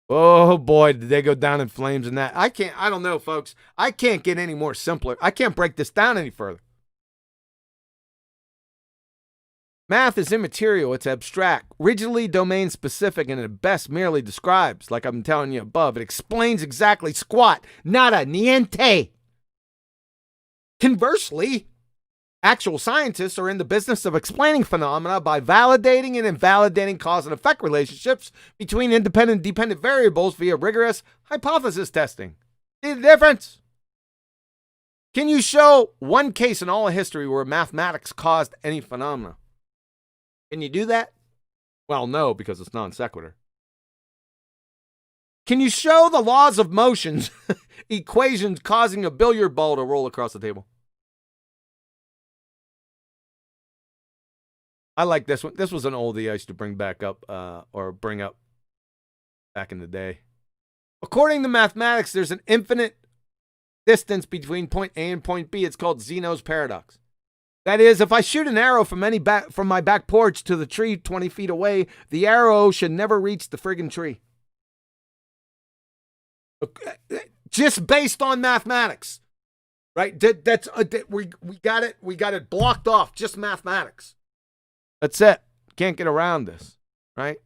Oh boy, did they go down in flames in that. I don't know, folks. I can't get any more simpler. I can't break this down any further. Math is immaterial. It's abstract, rigidly domain specific, and at best merely describes, like I'm telling you above. It explains exactly squat, nada, niente. Conversely, actual scientists are in the business of explaining phenomena by validating and invalidating cause and effect relationships between independent and dependent variables via rigorous hypothesis testing. See the difference? Can you show one case in all of history where mathematics caused any phenomena? Can you do that? Well, no, because it's non sequitur. Can you show the laws of motions, equations causing a billiard ball to roll across the table? I like this one. This was an oldie I used to bring back up, bring up back in the day. According to mathematics, there's an infinite distance between point A and point B. It's called Zeno's paradox. That is, if I shoot an arrow from my back porch to the tree 20 feet away, the arrow should never reach the friggin' tree. Just based on mathematics, right? We got it. We got it blocked off. Just mathematics. That's it. Can't get around this, right?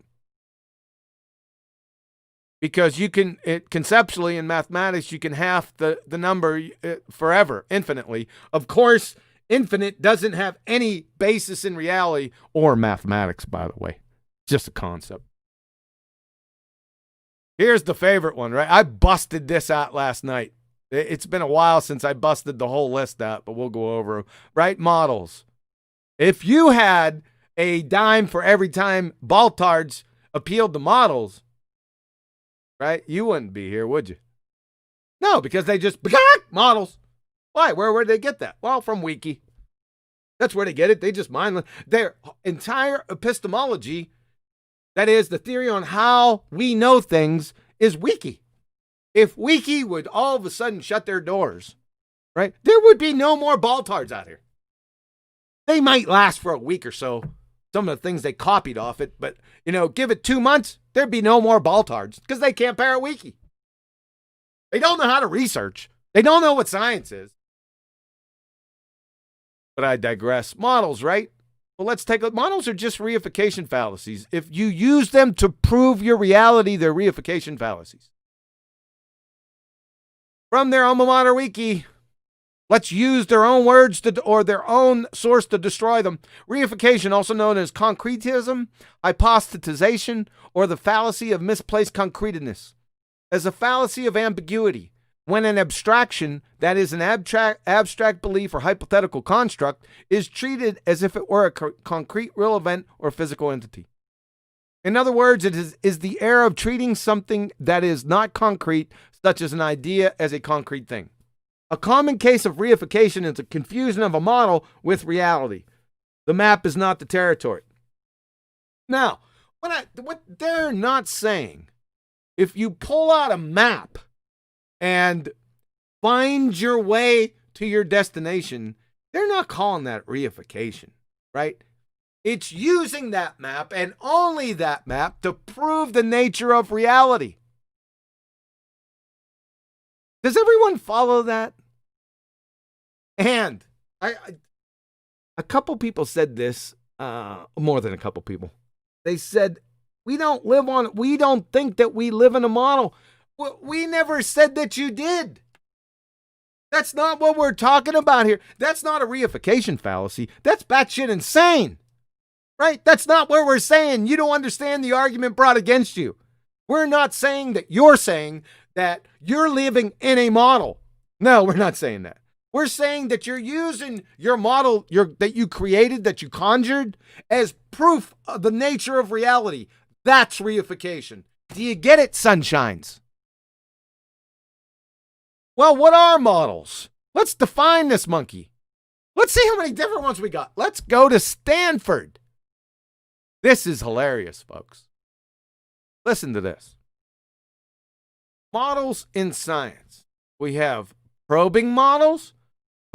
Because you can, conceptually in mathematics, you can half the number forever, infinitely. Of course, infinite doesn't have any basis in reality or mathematics, by the way. Just a concept. Here's the favorite one, right? I busted this out last night. It's been a while since I busted the whole list out, but we'll go over them. Right? Models. If you had a dime for every time Baltards appealed to models, right, you wouldn't be here, would you? No, because they just, models. Why? Where would they get that? Well, from Wiki. That's where they get it. They just mind their entire epistemology. That is, the theory on how we know things is Wiki. If Wiki would all of a sudden shut their doors, right, there would be no more Baltards out here. They might last for a week or so, some of the things they copied off it, but, give it 2 months, there'd be no more Baltards because they can't parrot Wiki. They don't know how to research. They don't know what science is. But I digress. Models, right? Well, let's take a models are just reification fallacies. If you use them to prove your reality, they're reification fallacies. From their alma mater Wiki, let's use their own words or their own source to destroy them. Reification, also known as concretism, hypostatization, or the fallacy of misplaced concreteness, as a fallacy of ambiguity. When an abstraction, that is an abstract belief or hypothetical construct, is treated as if it were a concrete real event or physical entity. In other words, it is the error of treating something that is not concrete, such as an idea, as a concrete thing. A common case of reification is a confusion of a model with reality. The map is not the territory. Now, what they're not saying, if you pull out a map and find your way to your destination, they're not calling that reification, right? It's using that map and only that map to prove the nature of reality. Does everyone follow that? And a couple people said this, more than a couple people. They said, we don't think that we live in a model. We never said that you did. That's not what we're talking about here. That's not a reification fallacy. That's batshit insane, right? That's not what we're saying. You don't understand the argument brought against you. We're not saying that you're saying that you're living in a model. No, we're not saying that. We're saying that you're using your model that you created, that you conjured, as proof of the nature of reality. That's reification. Do you get it, sunshines? Well, what are models? Let's define this monkey. Let's see how many different ones we got. Let's go to Stanford. This is hilarious, folks. Listen to this. Models in science. We have probing models,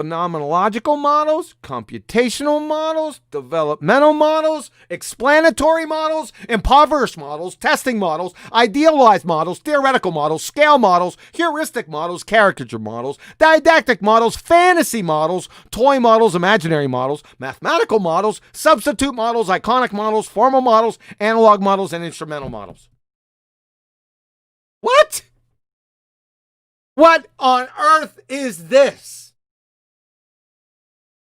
phenomenological models, computational models, developmental models, explanatory models, impoverished models, testing models, idealized models, theoretical models, scale models, heuristic models, caricature models, didactic models, fantasy models, toy models, imaginary models, mathematical models, substitute models, iconic models, formal models, analog models, and instrumental models. What? What on earth is this?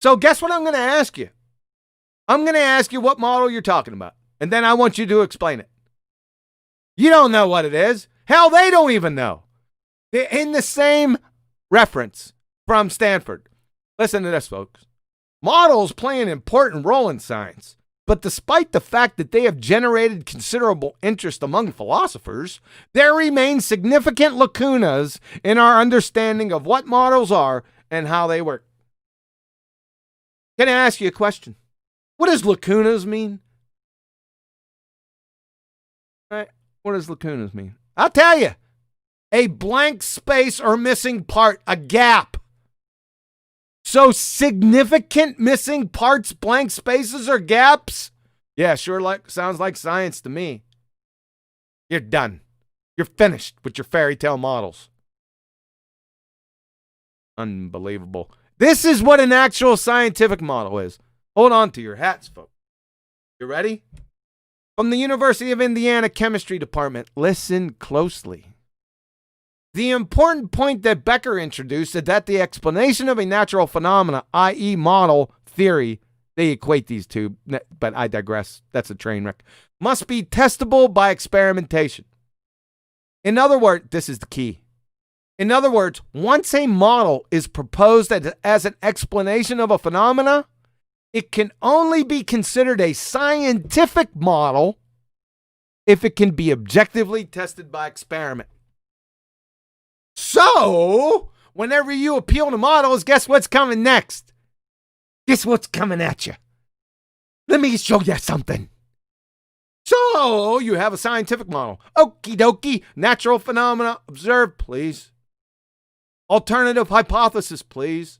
So guess what I'm going to ask you? I'm going to ask you what model you're talking about, and then I want you to explain it. You don't know what it is. Hell, they don't even know. In the same reference, from Stanford. Listen to this, folks. Models play an important role in science, but despite the fact that they have generated considerable interest among philosophers, there remain significant lacunas in our understanding of what models are and how they work. Can I ask you a question? What does lacunas mean? Right? What does lacunas mean? I'll tell you. A blank space or missing part, a gap. So significant missing parts, blank spaces, or gaps? Yeah, sure sounds like science to me. You're done. You're finished with your fairy tale models. Unbelievable. This is what an actual scientific model is. Hold on to your hats, folks. You ready? From the University of Indiana Chemistry Department, listen closely. The important point that Becker introduced is that the explanation of a natural phenomena, i.e. model, theory, they equate these two, but I digress. That's a train wreck. Must be testable by experimentation. In other words, this is the key. In other words, once a model is proposed as an explanation of a phenomena, it can only be considered a scientific model if it can be objectively tested by experiment. So, whenever you appeal to models, guess what's coming next? Guess what's coming at you? Let me show you something. So, you have a scientific model. Okie dokie, natural phenomena, observe, please. Alternative hypothesis, please.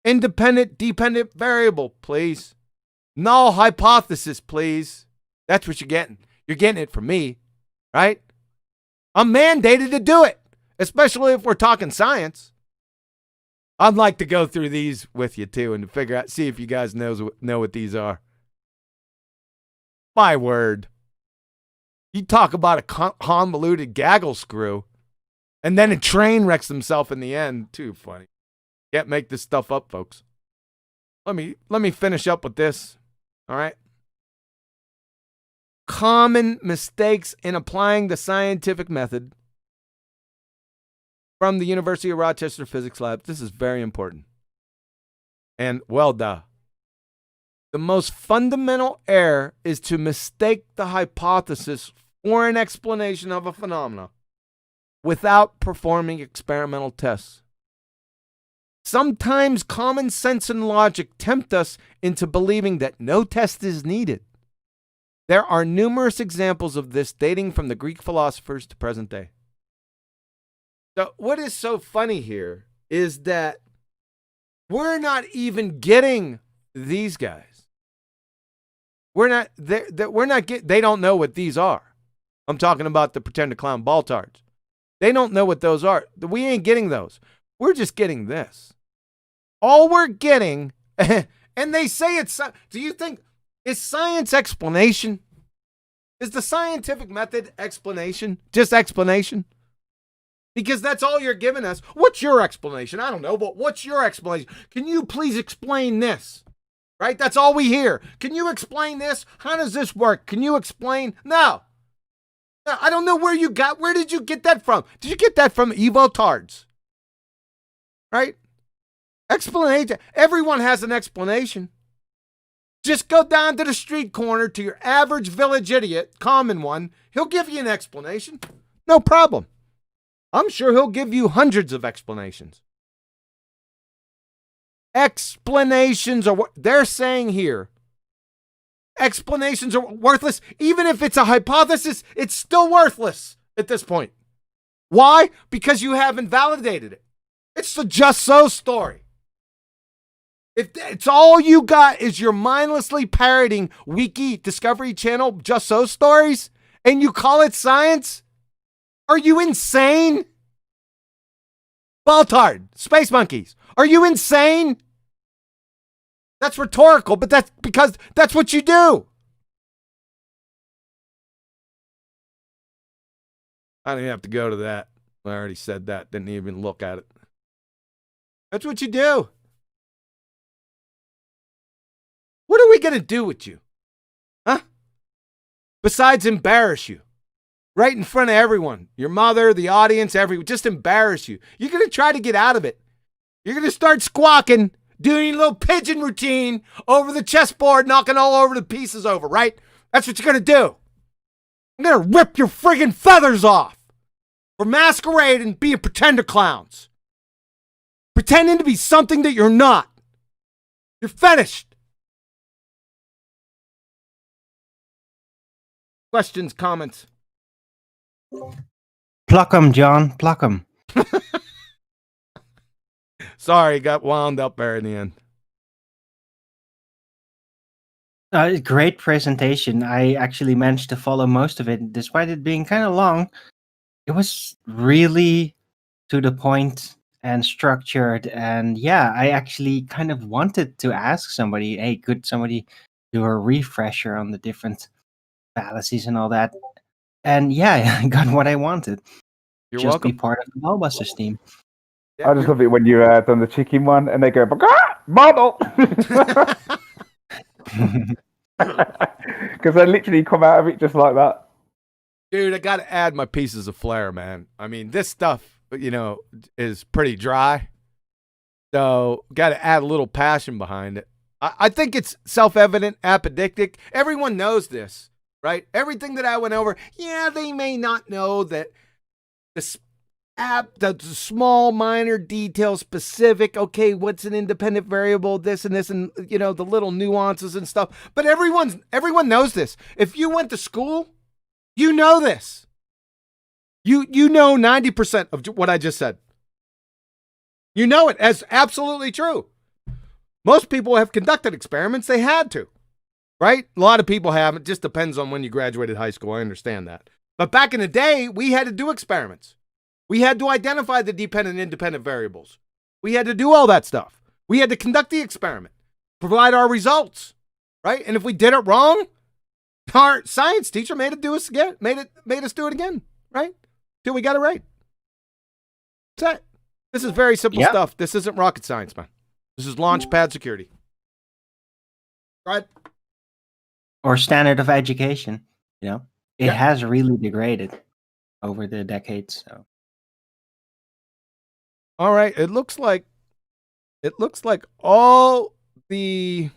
Independent, dependent variable, please. Null hypothesis, please. That's what you're getting. You're getting it from me, right? I'm mandated to do it, especially if we're talking science. I'd like to go through these with you too and figure out, see if you guys know what these are. My word. You talk about a convoluted gaggle screw, and then a train wrecks himself in the end. Too funny. Can't make this stuff up, folks. Let me finish up with this. All right. Common mistakes in applying the scientific method from the University of Rochester Physics Lab. This is very important. And well done. The most fundamental error is to mistake the hypothesis for an explanation of a phenomena without performing experimental tests. Sometimes common sense and logic tempt us into believing that no test is needed. There are numerous examples of this dating from the Greek philosophers to present day. So what is so funny here is that we're not even getting these guys. They don't know what these are. I'm talking about the pretend clown baltards. They don't know what those are. We ain't getting those. We're just getting this. All we're getting, and they say it's, do you think, is science explanation? Is the scientific method explanation? Just explanation? Because that's all you're giving us. What's your explanation? I don't know, but what's your explanation? Can you please explain this? Right? That's all we hear. Can you explain this? How does this work? Can you explain? No. I don't know where did you get that from? Did you get that from Evo-tards? Right? Explanation. Everyone has an explanation. Just go down to the street corner to your average village idiot, common one. He'll give you an explanation. No problem. I'm sure he'll give you hundreds of explanations. Explanations are what they're saying here. Explanations are worthless. Even if it's a hypothesis, it's still worthless at this point. Why? Because you haven't validated it. It's the just so story. If it's all you got is your mindlessly parroting Wiki Discovery Channel just so stories, and you call it science, are you insane? Baltard, space monkeys, are you insane? That's rhetorical, but that's because that's what you do. I don't even have to go to that. I already said that. Didn't even look at it. That's what you do. What are we going to do with you? Huh? Besides embarrass you. Right in front of everyone. Your mother, the audience, everyone. Just embarrass you. You're going to try to get out of it. You're going to start squawking, doing a little pigeon routine over the chessboard, knocking all over the pieces over, right? That's what you're going to do. I'm going to rip your friggin' feathers off for masquerading, being pretender clowns. Pretending to be something that you're not. You're finished. Questions, comments? Pluck 'em, John. Pluck 'em. Sorry, got wound up there in the end. Great presentation. I actually managed to follow most of it, despite it being kind of long. It was really to the point and structured. And yeah, I actually kind of wanted to ask somebody, hey, could somebody do a refresher on the different fallacies and all that? And yeah, I got what I wanted. You're Just welcome. be part of the BALLBUSTERS team. Yeah, I just love it when you done the chicken one and they go, model! Because they literally come out of it just like that. Dude, I got to add my pieces of flair, man. I mean, this stuff, is pretty dry. So, got to add a little passion behind it. I think it's self-evident, apodictic. Everyone knows this, right? Everything that I went over, yeah, they may not know that the small, minor detail specific, okay, what's an independent variable, this and this, and, the little nuances and stuff. But everyone knows this. If you went to school, you know this. You know 90% of what I just said. You know it as absolutely true. Most people have conducted experiments. They had to, right? A lot of people haven't. It just depends on when you graduated high school. I understand that. But back in the day, we had to do experiments. We had to identify the dependent and independent variables. We had to do all that stuff. We had to conduct the experiment, provide our results, right? And if we did it wrong, our science teacher made us do it again, right? Till we got it right. That's it. This is very simple stuff. This isn't rocket science, man. This is launchpad security. Right? Or standard of education. It has really degraded over the decades. So. All right. It looks like all the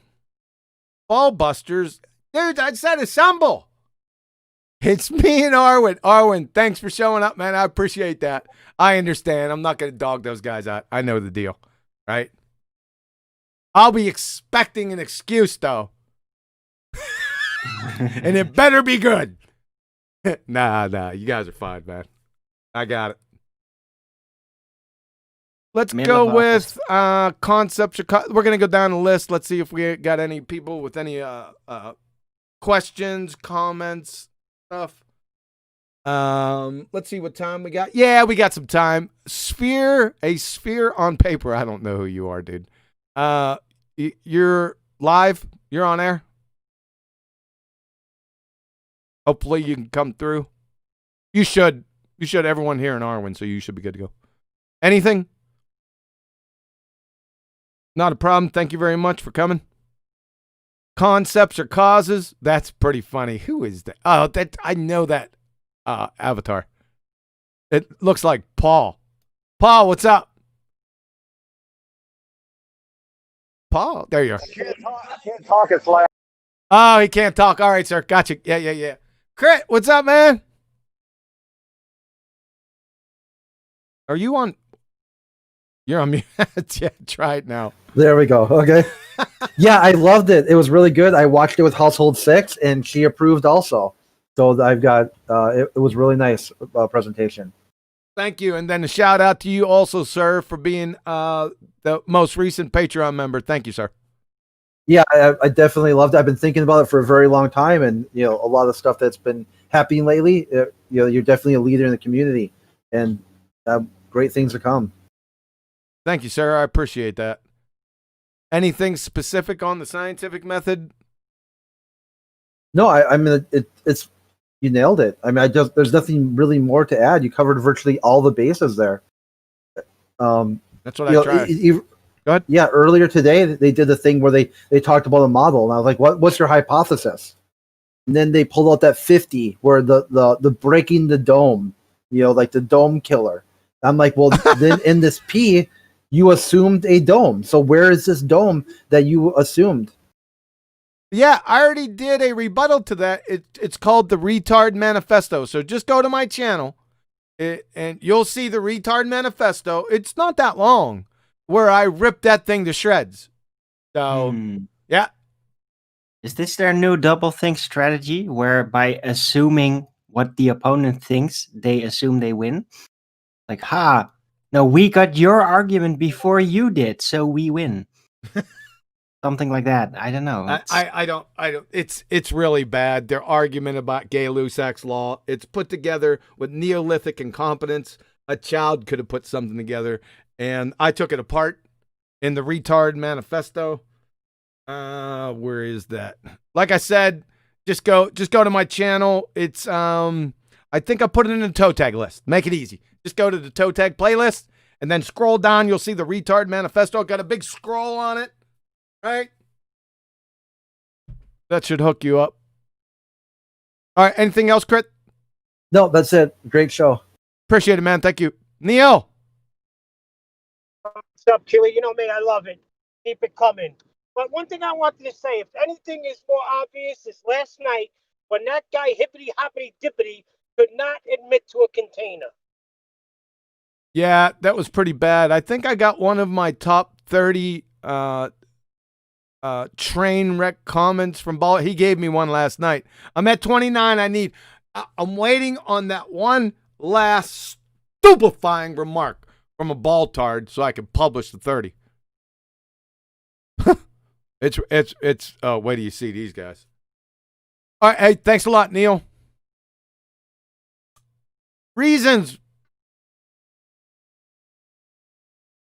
ballbusters. Dude, I said assemble. It's me and Arwen. Arwen, thanks for showing up, man. I appreciate that. I understand. I'm not going to dog those guys out. I know the deal, right? I'll be expecting an excuse, though. And it better be good. Nah. You guys are fine, man. I got it. Let's go with concepts. We're going to go down the list. Let's see if we got any people with any questions, comments, stuff. Let's see what time we got. Yeah, we got some time. A sphere on paper. I don't know who you are, dude. You're live. You're on air. Hopefully you can come through. You should. Everyone here in Arwen, so you should be good to go. Anything? Not a problem. Thank you very much for coming. Concepts or causes? That's pretty funny. Who is that? Oh, I know that avatar. It looks like Paul. Paul, what's up? Paul, there you are. I can't talk. It's loud. Oh, he can't talk. All right, sir. Gotcha. Yeah. Crit, what's up, man? Are you on? You're on mute. Yeah, try it now. There we go. Okay. Yeah, I loved it. It was really good. I watched it with Household 6, and she approved also. So I've got, it was really nice presentation. Thank you. And then a shout out to you also, sir, for being the most recent Patreon member. Thank you, sir. Yeah, I definitely loved it. I've been thinking about it for a very long time, and a lot of stuff that's been happening lately. You're definitely a leader in the community, and great things to come. Thank you, sir. I appreciate that. Anything specific on the scientific method? No, I mean it's you nailed it. I mean, there's nothing really more to add. You covered virtually all the bases there. That's what I tried. Go ahead. Yeah, earlier today they did the thing where they talked about a model, and I was like, "What's your hypothesis?" And then they pulled out that 50 where the breaking the dome, like the dome killer. I'm like, well, then in this P, you assumed a dome. So where is this dome that you assumed? Yeah, I already did a rebuttal to that. It's called the Retard Manifesto. So just go to my channel and you'll see the Retard Manifesto. It's not that long where I ripped that thing to shreds. So, yeah. Is this their new doublethink strategy where by assuming what the opponent thinks, they assume they win? Like, no, we got your argument before you did, so we win. Something like that. I don't know. I don't. It's really bad. Their argument about Gay-Lussac's law. It's put together with Neolithic incompetence. A child could have put something together, and I took it apart in the Retard Manifesto. Where is that? Like I said, just go to my channel. It's I think I put it in the toe tag list. Make it easy. Just go to the toe tag playlist and then scroll down. You'll see the Retard Manifesto. Got a big scroll on it. Right? That should hook you up. All right. Anything else, Crit? No, that's it. Great show. Appreciate it, man. Thank you. Neil. What's up, Chewy? You know me. I love it. Keep it coming. But one thing I wanted to say, if anything is more obvious, is last night when that guy Hippity Hoppity Dippity could not admit to a container. Yeah, that was pretty bad. I think I got one of my top 30 train wreck comments from Ball. He gave me one last night. I'm at 29. I'm waiting on that one last stupefying remark from a Baltard so I can publish the 30. It's wait till you see these guys. All right, hey, thanks a lot, Neil. Reasons.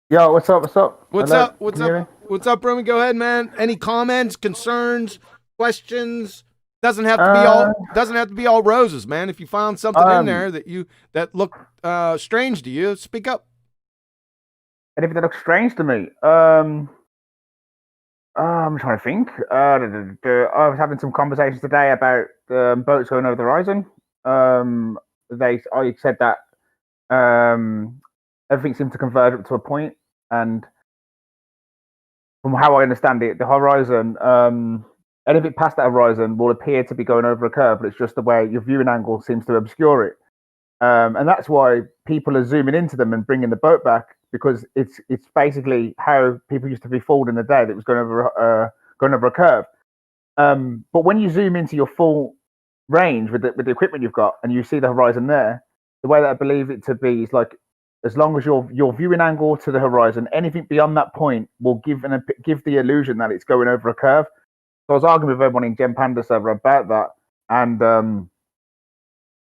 Yo, what's up? What's up? What's Hello? up? What's Can you hear up? What's up, Rumi? Go ahead, man. Any comments, concerns, questions? Doesn't have to be all roses, man. If you found something in there that looked strange to you, speak up. Anything that looks strange to me? I'm trying to think. I was having some conversations today about boats going over the horizon. I said that everything seemed to converge up to a point, and from how I understand it, the horizon, anything past that horizon will appear to be going over a curve, but it's just the way your viewing angle seems to obscure it. And that's why people are zooming into them and bringing the boat back, because it's basically how people used to be fooled in the day that it was going over a curve. But when you zoom into your full range with the equipment you've got and you see the horizon there, the way that I believe it to be is like, as long as your viewing angle to the horizon, anything beyond that point will give the illusion that it's going over a curve. So I was arguing with everyone in Gen Panda server about that, and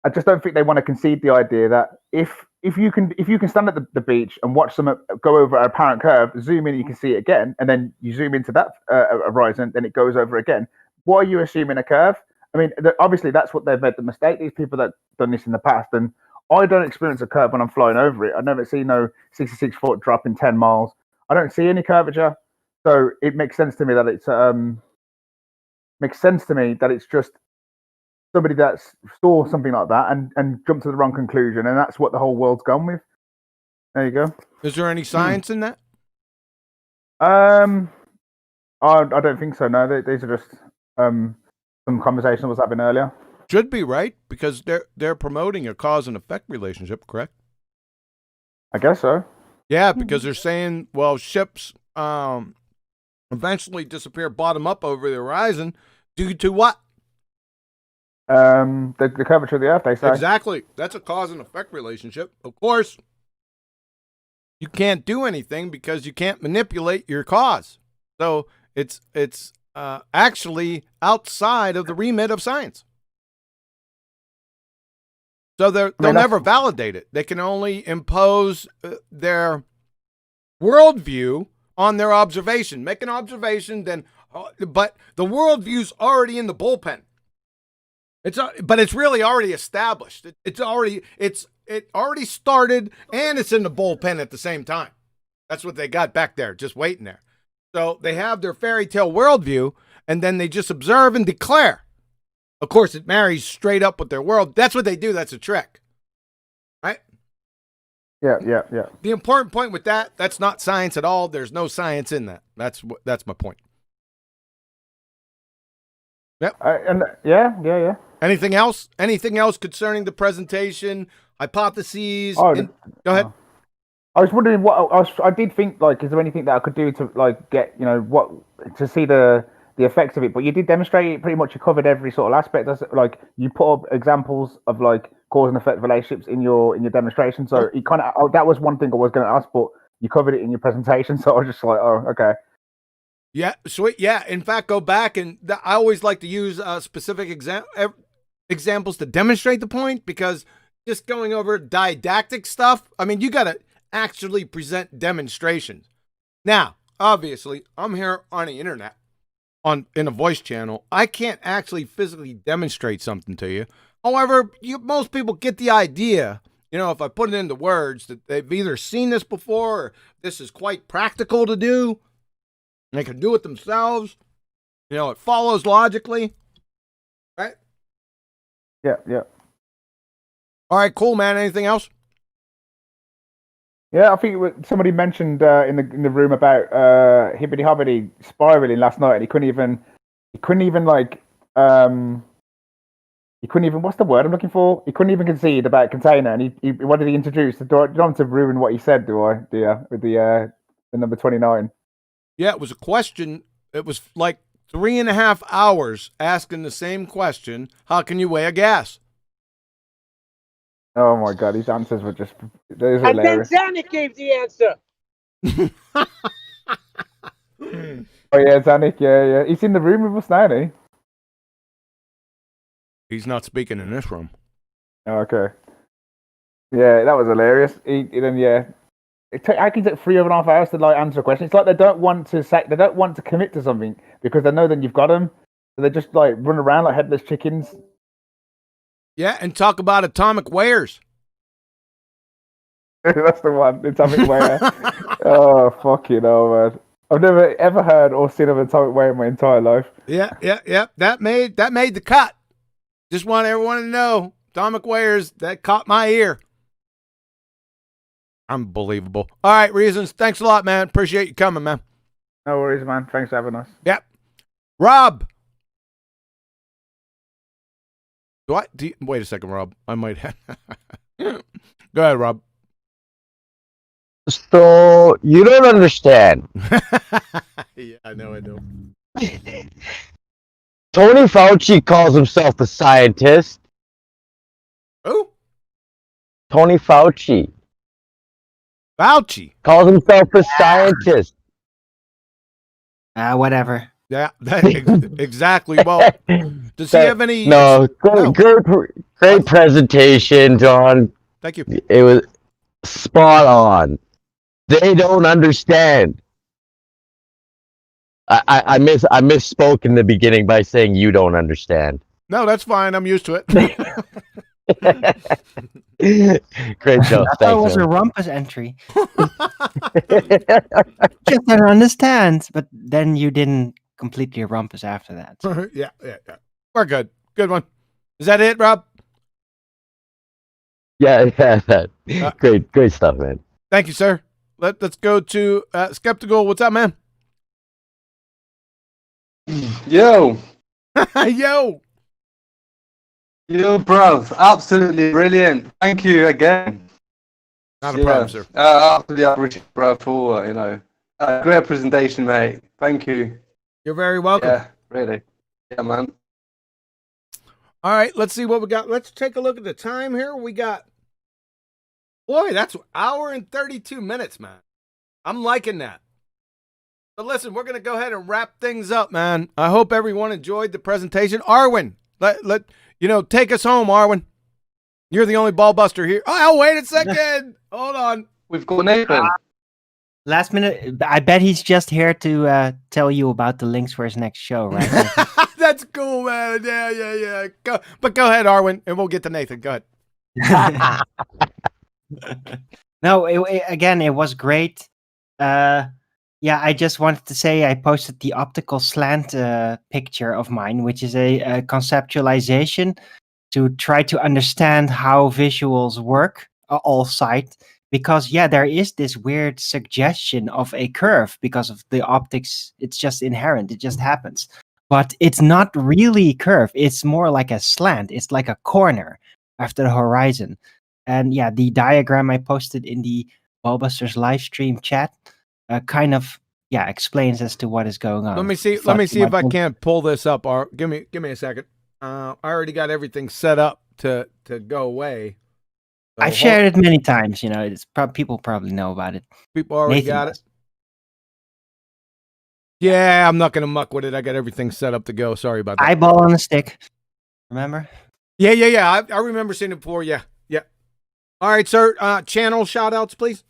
I just don't think they want to concede the idea that if you can stand at the beach and watch them go over an apparent curve, zoom in, you can see it again, and then you zoom into that horizon, then it goes over again. Why are you assuming a curve? I mean, obviously that's what they've made the mistake. These people that done this in the past, and I don't experience a curve when I'm flying over it. I never see no 66-foot drop in 10 miles. I don't see any curvature, so it makes sense to me that it's just somebody that saw something like that and jumped to the wrong conclusion, and that's what the whole world's gone with. There you go. Is there any science in that? I don't think so. No, these are just some conversation I was having earlier. Should be, right? Because they're promoting a cause and effect relationship, correct? I guess so. Yeah, because they're saying, well, ships eventually disappear bottom up over the horizon due to what? The curvature of the Earth, they say. Exactly. That's a cause and effect relationship. Of course, you can't do anything because you can't manipulate your cause. So it's actually outside of the remit of science. So they'll never validate it. They can only impose their worldview on their observation. Make an observation, then, but the worldview's already in the bullpen. But it's really already established. It already started, and it's in the bullpen at the same time. That's what they got back there, just waiting there. So they have their fairy tale worldview, and then they just observe and declare. Of course, it marries straight up with their world. That's what they do. That's a trick, right? Yeah. The important point with that's not science at all. There's no science in that. That's my point. Yep. Yeah. Anything else? Anything else concerning the presentation? Hypotheses? Oh, Go ahead. I was wondering I did think, like, is there anything that I could do to, like, get, to see the effects of it? But you did demonstrate it pretty much. You covered every sort of aspect. Like, you put up examples of, like, cause and effect relationships in your demonstration. So it kind of that was one thing I was going to ask, but you covered it in your presentation. So I was just like, oh, okay. Yeah, sweet. Yeah, in fact, go back and I always like to use specific examples to demonstrate the point, because just going over didactic stuff, I mean, you got to actually present demonstrations. Now, obviously, I'm here on the internet, in a voice channel. I can't actually physically demonstrate something to you. However, most people get the idea. If I put it into words, that they've either seen this before, or this is quite practical to do. They can do it themselves. It follows logically. Right? Yeah. All right, cool, man. Anything else? Yeah, I think somebody mentioned in the room about Hibbity Hobbity spiraling last night, and he couldn't even what's the word I'm looking for? He couldn't even concede about container, and he what did he introduce? Do I want to ruin what he said? With the number 29? Yeah, it was a question. It was like 3.5 hours asking the same question. How can you weigh a gas? Oh my god, his answers were just those And hilarious. then Zanuck gave the answer. Oh yeah, Zanuck, yeah. He's in the room with us now, isn't he? He's not speaking in this room. Oh, okay. Yeah, that was hilarious. How can it take 3.5 hours to answer a question? It's like they don't want to commit to something because they know then you've got them. So they just run around like headless chickens. Yeah, and talk about atomic weighers. That's the one, atomic weigher. Oh, fucking hell, man. I've never ever heard or seen of an atomic weigher in my entire life. Yeah. That made the cut. Just want everyone to know, atomic weighers, that caught my ear. Unbelievable. All right, Reasons. Thanks a lot, man. Appreciate you coming, man. No worries, man. Thanks for having us. Yep. Rob. Wait a second, Rob. I might have. Go ahead, Rob. So you don't understand. Yeah, I know. Tony Fauci calls himself a scientist. Who? Tony Fauci calls himself a scientist. Whatever. Yeah, exactly. Well, does he have any? No. Great presentation, John. Thank you. It was spot on. They don't understand. I misspoke in the beginning by saying you don't understand. No, that's fine. I'm used to it. Great job. I thought it was a Rumpus entry. Just don't understand. But then you didn't completely Rumpus after that. Yeah. We're good. Good one. Is that it, Rob? Yeah. Great stuff, man. Thank you, sir. Let's go to Skeptical. What's up, man? Yo, bro, absolutely brilliant. Thank you again. Not a problem, sir. Absolutely appreciate, bro, for great presentation, mate. Thank you. You're very welcome. Yeah, really. Yeah, man. All right, let's see what we got. Let's take a look at the time here. We got, boy, that's 1 hour and 32 minutes, man. I'm liking that. But listen, we're going to go ahead and wrap things up, man. I hope everyone enjoyed the presentation. Arwen, take us home, Arwen. You're the only ball buster here. Oh, wait a second. Hold on. We've got Nathan. Last minute. I bet he's just here to tell you about the links for his next show, right? That's cool, man. Yeah. Go ahead, Arwen, and we'll get to Nathan. Go ahead. No, it was great. Yeah, I just wanted to say I posted the optical slant picture of mine, which is a conceptualization to try to understand how visuals work, all sight, because there is this weird suggestion of a curve because of the optics. It's just inherent. It just happens. But it's not really curve. It's more like a slant. It's like a corner after the horizon. And the diagram I posted in the BALLBUSTERS live stream chat kind of explains as to what is going on. Let me see. Let me see if I can't pull this up. Or give me a second. I already got everything set up to go away. So I've shared it many times. It's people probably know about it. People already got it. Yeah, I'm not gonna muck with it. I got everything set up to go. Sorry about that. Eyeball on a stick. Remember? Yeah. I remember seeing it before. Yeah. All right, sir. Channel shout outs, please.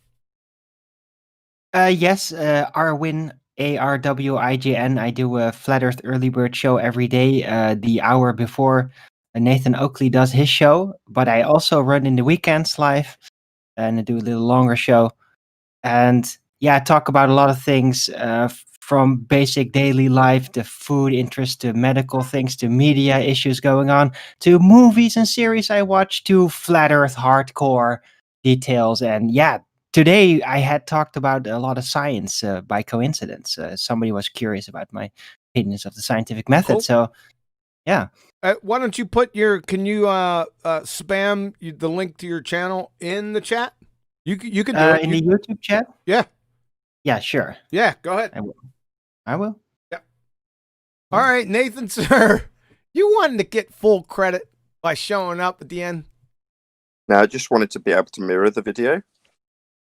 Yes, Arwin, ARWIGN. I do a Flat Earth Early Bird show every day, the hour before Nathan Oakley does his show. But I also run in the weekends live and I do a little longer show. And I talk about a lot of things from basic daily life to food interest to medical things to media issues going on to movies and series I watch to Flat Earth hardcore details. And today I had talked about a lot of science by coincidence. Somebody was curious about my opinions of the scientific method. Cool. So, why don't you put can you spam the link to your channel in the chat? You can do it. In the YouTube chat? Yeah. Yeah, sure. Yeah, go ahead. I will. Yeah. All right, Nathan, sir. You wanted to get full credit by showing up at the end? No, I just wanted to be able to mirror the video.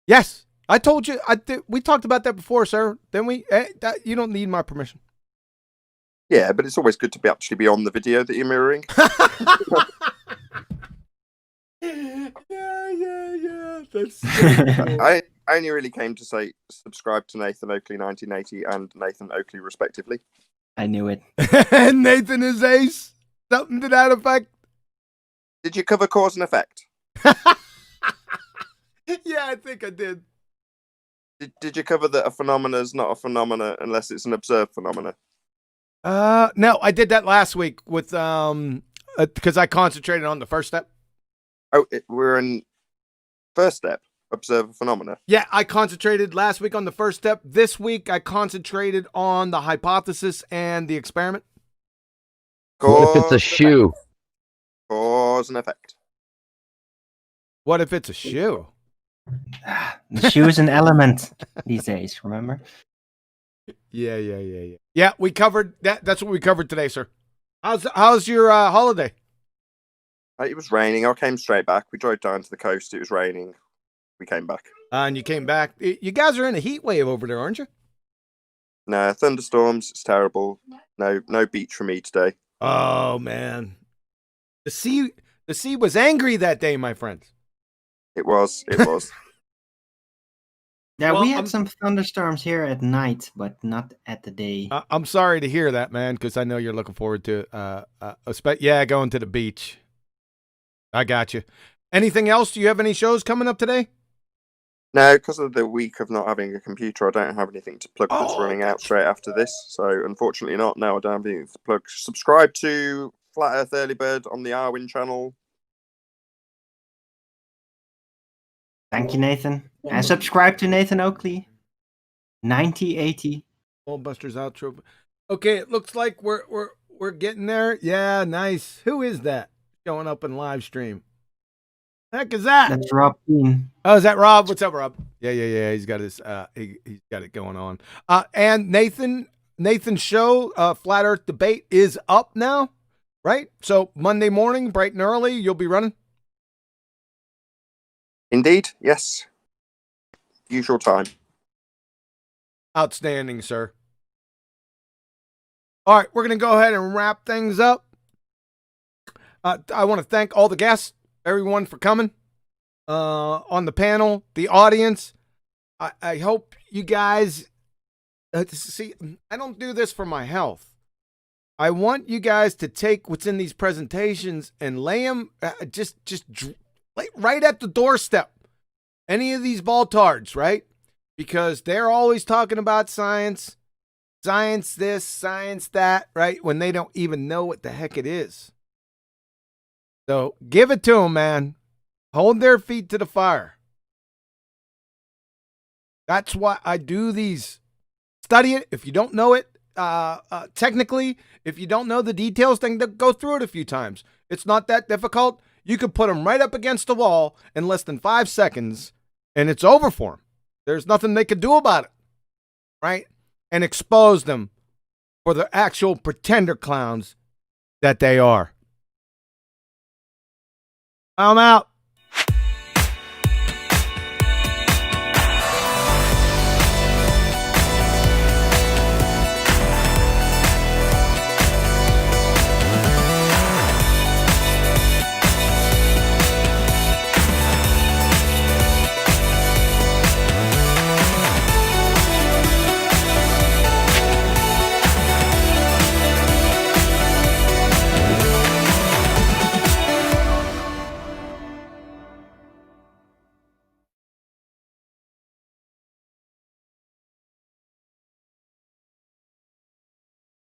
Yes, I told you. We talked about that before, sir. Then you don't need my permission. Yeah, but it's always good to actually be on the video that you're mirroring. Yeah. That's cool. I only really came to say subscribe to Nathan Oakley 1980 and Nathan Oakley respectively. I knew it. And Nathan is ace. Something to that effect. Did you cover cause and effect? Yeah, I think I did. Did you cover that a phenomena is not a phenomena unless it's an observed phenomena? No, I did that last week with because I concentrated on the first step. Oh, we're in first step, observe a phenomena. Yeah, I concentrated last week on the first step. This week, I concentrated on the hypothesis and the experiment. What if it's a shoe? Cause and effect. What if it's a shoe? The shoe is an element these days, remember? Yeah. Yeah, we covered that. That's what we covered today, sir. How's your holiday? It was raining. I came straight back. We drove down to the coast. It was raining. We came back. And you came back. You guys are in a heat wave over there, aren't you? No, thunderstorms. It's terrible. No beach for me today. Oh man, the sea was angry that day, my friends. It was. Yeah, Well, we had some thunderstorms here at night, but not at the day. I'm sorry to hear that, man, because I know you're looking forward to going to the beach. I got you. Anything else? Do you have any shows coming up today? No, because of the week of not having a computer, I don't have anything to plug that's running out straight after this. So unfortunately not. No, I don't have anything to plug. Subscribe to Flat Earth Early Bird on the Arwin channel. Thank you, Nathan. And subscribe to Nathan Oakley. 9080. BALLBUSTERS outro. Okay, it looks like we're getting there. Yeah, nice. Who is that showing up in live stream? Heck is that? That's Rob Dean. Oh, is that Rob? What's up, Rob? Yeah. He's got his he's got it going on. And Nathan's show, Flat Earth Debate, is up now, right? So Monday morning, bright and early, you'll be running. Indeed, yes. Usual time. Outstanding, sir. All right, we're going to go ahead and wrap things up. I want to thank all the guests, everyone for coming on the panel, the audience. I hope you guys see, I don't do this for my health. I want you guys to take what's in these presentations and lay them just right at the doorstep. Any of these baltards, right? Because they're always talking about science this, science that, right? When they don't even know what the heck it is. So give it to them, man. Hold their feet to the fire. That's why I do these. Study it. If you don't know it technically, if you don't know the details, then go through it a few times. It's not that difficult. You could put them right up against the wall in less than 5 seconds, and it's over for them. There's nothing they could do about it, right? And expose them for the actual pretender clowns that they are. I'm out.